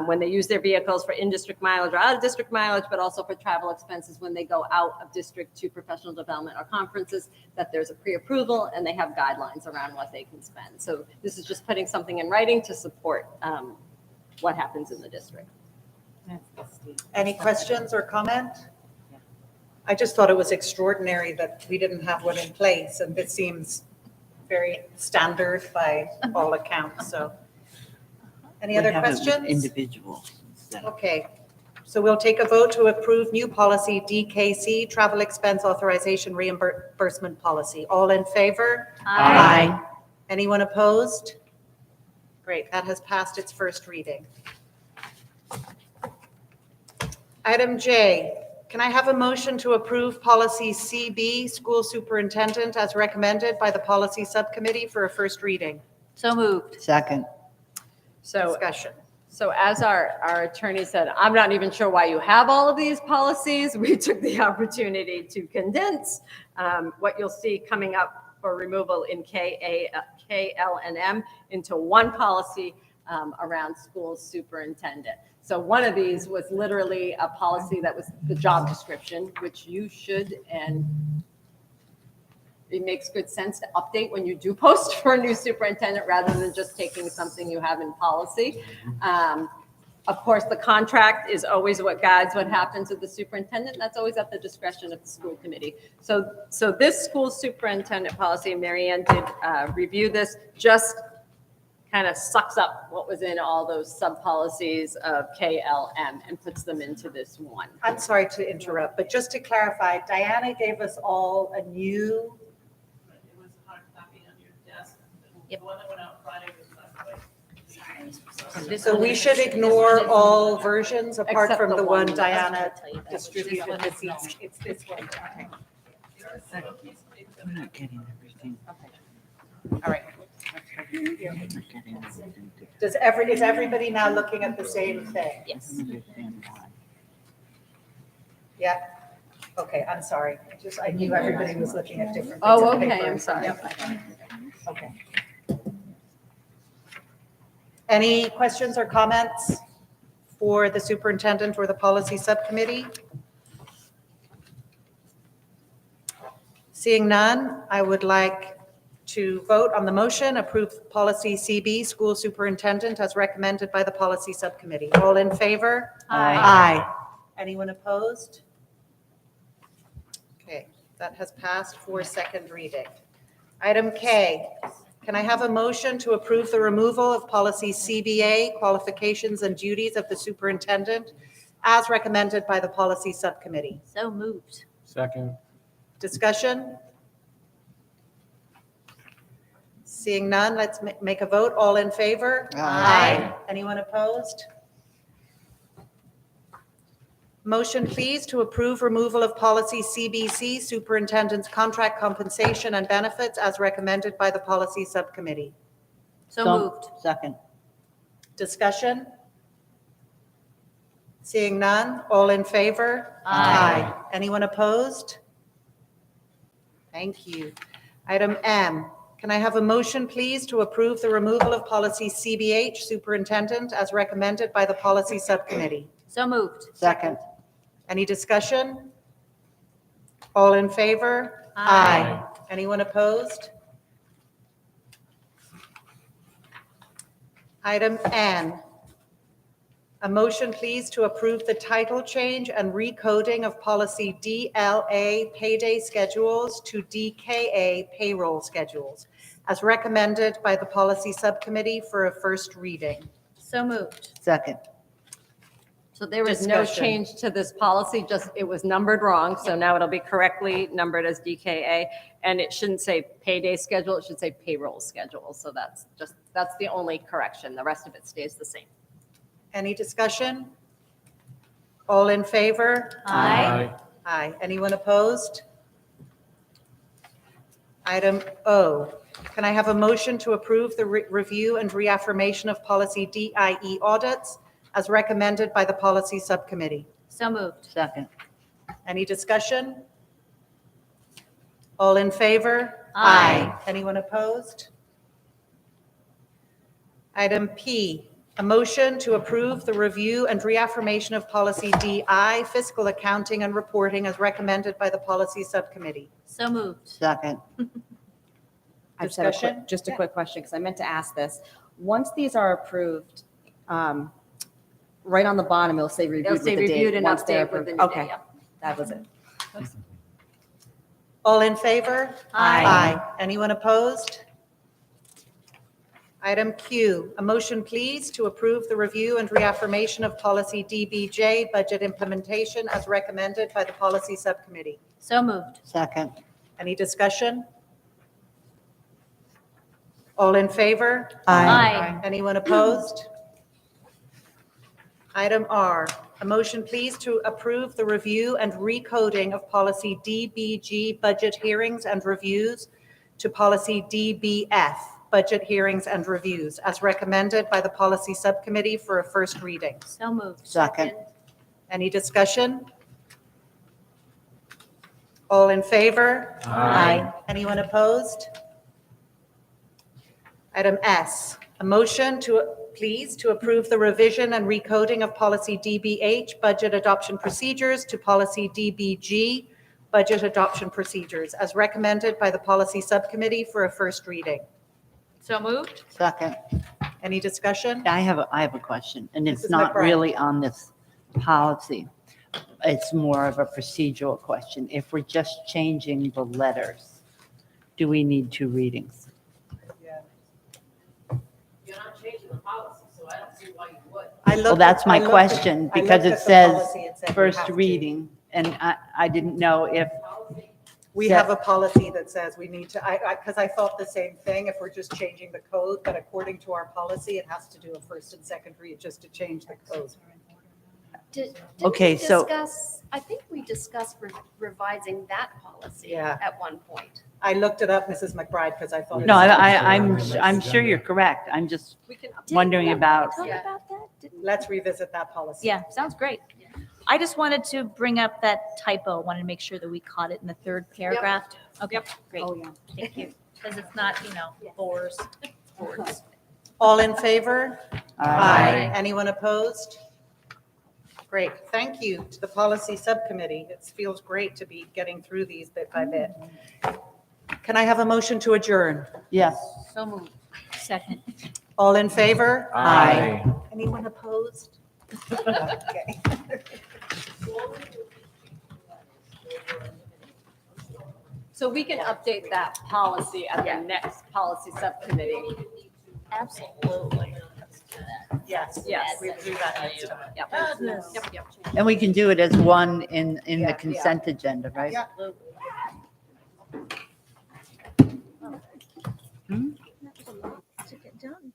[SPEAKER 4] when they use their vehicles for in-district mileage or out-of-district mileage, but also for travel expenses when they go out of district to professional development or conferences, that there's a pre-approval and they have guidelines around what they can spend. So this is just putting something in writing to support what happens in the district.
[SPEAKER 1] Any questions or comment? I just thought it was extraordinary that we didn't have one in place, and this seems very standard by all accounts, so. Any other questions?
[SPEAKER 7] Individuals instead of.
[SPEAKER 1] Okay, so we'll take a vote to approve new policy DKC, travel expense authorization reimbursement policy. All in favor?
[SPEAKER 7] Aye.
[SPEAKER 1] Anyone opposed? Great, that has passed its first reading. Item J, can I have a motion to approve policy CB, school superintendent, as recommended by the policy subcommittee for a first reading?
[SPEAKER 8] So moved.
[SPEAKER 7] Second.
[SPEAKER 4] So
[SPEAKER 1] Discussion.
[SPEAKER 4] So as our attorney said, I'm not even sure why you have all of these policies. We took the opportunity to condense what you'll see coming up for removal in KL, and M into one policy around school superintendent. So one of these was literally a policy that was the job description, which you should, and it makes good sense to update when you do post for a new superintendent rather than just taking something you have in policy. Of course, the contract is always what guides what happens with the superintendent. That's always at the discretion of the school committee. So this school superintendent policy, and Mary Ann did review this, just kind of sucks up what was in all those sub-policies of KLM and puts them into this one.
[SPEAKER 1] I'm sorry to interrupt, but just to clarify, Diana gave us all a new,
[SPEAKER 11] It was a hard copy on your desk.
[SPEAKER 8] Yep.
[SPEAKER 11] The one that went out Friday was not quite.
[SPEAKER 1] so we should ignore all versions apart
[SPEAKER 4] Except
[SPEAKER 1] from
[SPEAKER 4] the
[SPEAKER 1] the one
[SPEAKER 4] one.
[SPEAKER 1] Diana
[SPEAKER 8] Tell you that.
[SPEAKER 1] distributed.
[SPEAKER 8] This one is
[SPEAKER 1] It's this one. Okay.
[SPEAKER 7] I'm not getting everything.
[SPEAKER 1] All right. is everybody now looking at the same thing?
[SPEAKER 8] Yes.
[SPEAKER 1] Yeah? Okay, I'm sorry. I knew everybody was looking at different.
[SPEAKER 4] Oh,
[SPEAKER 1] bits of
[SPEAKER 4] okay,
[SPEAKER 1] paper.
[SPEAKER 4] I'm sorry.
[SPEAKER 1] Okay. Any questions or comments for the superintendent or the policy subcommittee? Seeing none, I would like to vote on the motion, approve policy CB, school superintendent, as recommended by the policy subcommittee. All in favor? Aye. Anyone opposed? Okay, that has passed for second reading. Item K, can I have a motion to approve the removal of policy CBA, qualifications and duties of the superintendent, as recommended by the policy subcommittee?
[SPEAKER 8] So moved.
[SPEAKER 12] Second.
[SPEAKER 1] Discussion? Seeing none, let's make a vote. All in favor?
[SPEAKER 8] Aye.
[SPEAKER 1] Anyone opposed? Motion, please, to approve removal of policy CBC, superintendent's contract compensation and benefits, as recommended by the policy subcommittee.
[SPEAKER 8] So moved.
[SPEAKER 7] Second.
[SPEAKER 1] Discussion? Seeing none, all in favor?
[SPEAKER 8] Aye.
[SPEAKER 1] Anyone opposed? Thank you. Item M, can I have a motion, please, to approve the removal of policy CBH, superintendent, as recommended by the policy subcommittee?
[SPEAKER 8] So moved.
[SPEAKER 7] Second.
[SPEAKER 1] Any discussion? All in favor?
[SPEAKER 8] Aye.
[SPEAKER 1] Anyone opposed? Item N, a motion, please, to approve the title change and recoding of policy DLA payday schedules to DKA payroll schedules, as recommended by the policy subcommittee for a first reading.
[SPEAKER 8] So moved.
[SPEAKER 7] Second.
[SPEAKER 4] So there was no
[SPEAKER 1] Discussion.
[SPEAKER 4] change to this policy, just it was numbered wrong. So now it'll be correctly numbered as DKA. And it shouldn't say payday schedule, it should say payroll schedule. So that's the only correction. The rest of it stays the same.
[SPEAKER 1] Any discussion? All in favor?
[SPEAKER 8] Aye.
[SPEAKER 1] Aye. Anyone opposed? Item O, can I have a motion to approve the review and reaffirmation of policy DIE audits as recommended by the policy subcommittee?
[SPEAKER 8] So moved.
[SPEAKER 7] Second.
[SPEAKER 1] Any discussion? All in favor?
[SPEAKER 8] Aye.
[SPEAKER 1] Anyone opposed? Item P, a motion to approve the review and reaffirmation of policy DI, fiscal accounting and reporting, as recommended by the policy subcommittee.
[SPEAKER 8] So moved.
[SPEAKER 7] Second.
[SPEAKER 3] I just have a
[SPEAKER 1] Discussion?
[SPEAKER 3] quick, just a quick question, because I meant to ask this. Once these are approved, right on the bottom, it'll say reviewed
[SPEAKER 4] It'll
[SPEAKER 3] with
[SPEAKER 4] say
[SPEAKER 3] the
[SPEAKER 4] reviewed
[SPEAKER 3] date.
[SPEAKER 4] and
[SPEAKER 3] once they're
[SPEAKER 4] update with the
[SPEAKER 3] approved.
[SPEAKER 4] new date,
[SPEAKER 3] Okay,
[SPEAKER 4] yep.
[SPEAKER 3] that was it.
[SPEAKER 1] All in favor?
[SPEAKER 8] Aye.
[SPEAKER 1] Anyone opposed? Item Q, a motion, please, to approve the review and reaffirmation of policy DBJ, budget implementation, as recommended by the policy subcommittee.
[SPEAKER 8] So moved.
[SPEAKER 7] Second.
[SPEAKER 1] Any discussion? All in favor?
[SPEAKER 8] Aye.
[SPEAKER 1] Anyone opposed? Item R, a motion, please, to approve the review and recoding of policy DBG, budget hearings and reviews, to policy DBF, budget hearings and reviews, as recommended by the policy subcommittee for a first reading.
[SPEAKER 8] So moved.
[SPEAKER 7] Second.
[SPEAKER 1] Any discussion? All in favor?
[SPEAKER 8] Aye.
[SPEAKER 1] Anyone opposed? Item S, a motion to, please, to approve the revision and recoding of policy DBH, budget adoption procedures, to policy DBG, budget adoption procedures, as recommended by the policy subcommittee for a first reading.
[SPEAKER 8] So moved.
[SPEAKER 7] Second.
[SPEAKER 1] Any discussion?
[SPEAKER 7] I have a question, and it's
[SPEAKER 1] Mrs.
[SPEAKER 7] not
[SPEAKER 1] McBride.
[SPEAKER 7] really on this policy. It's more of a procedural question. If we're just changing the letters, do we need two readings?
[SPEAKER 11] You're not changing the policy, so I don't see why you would.
[SPEAKER 7] Well, that's my question, because it says first
[SPEAKER 1] reading.
[SPEAKER 7] reading, and I didn't know if,
[SPEAKER 1] We have a policy that says we need to, because I thought the same thing, if we're just changing the code, but according to our policy, it has to do a first and second read just to change the code.
[SPEAKER 9] Didn't
[SPEAKER 7] Okay,
[SPEAKER 9] we
[SPEAKER 7] so-
[SPEAKER 9] discuss, I think we discussed revising that policy
[SPEAKER 1] Yeah.
[SPEAKER 9] at one point.
[SPEAKER 1] I looked it up, Mrs. McBride, because I thought. it
[SPEAKER 7] No,
[SPEAKER 1] was-
[SPEAKER 7] I'm sure you're correct. I'm just
[SPEAKER 4] We can
[SPEAKER 7] wondering about,
[SPEAKER 8] Talk about that? Didn't-
[SPEAKER 1] Let's revisit that policy.
[SPEAKER 8] Yeah, sounds great. I just wanted to bring up that typo, wanted to make sure that we caught it in the third paragraph. Okay, great.
[SPEAKER 3] Oh, yeah.
[SPEAKER 8] Thank you. Because it's not, boars. Boards.
[SPEAKER 1] All in favor?
[SPEAKER 7] Aye.
[SPEAKER 1] Anyone opposed? Great, thank you to the policy subcommittee. It feels great to be getting through these bit by bit. Can I have a motion to adjourn?
[SPEAKER 7] yes.
[SPEAKER 6] So moved.
[SPEAKER 8] Second.
[SPEAKER 1] All in favor?
[SPEAKER 7] Aye.
[SPEAKER 1] Anyone opposed? Okay.
[SPEAKER 4] So we can update that policy at the next policy subcommittee.
[SPEAKER 8] Absolutely.
[SPEAKER 1] Yes.
[SPEAKER 4] Yes.
[SPEAKER 1] We'll do that next time.
[SPEAKER 4] Yep. Yep, yep.
[SPEAKER 7] And we can do it as one in
[SPEAKER 4] Yeah,
[SPEAKER 7] the consent agenda, right?
[SPEAKER 1] Yeah.
[SPEAKER 10] To get done.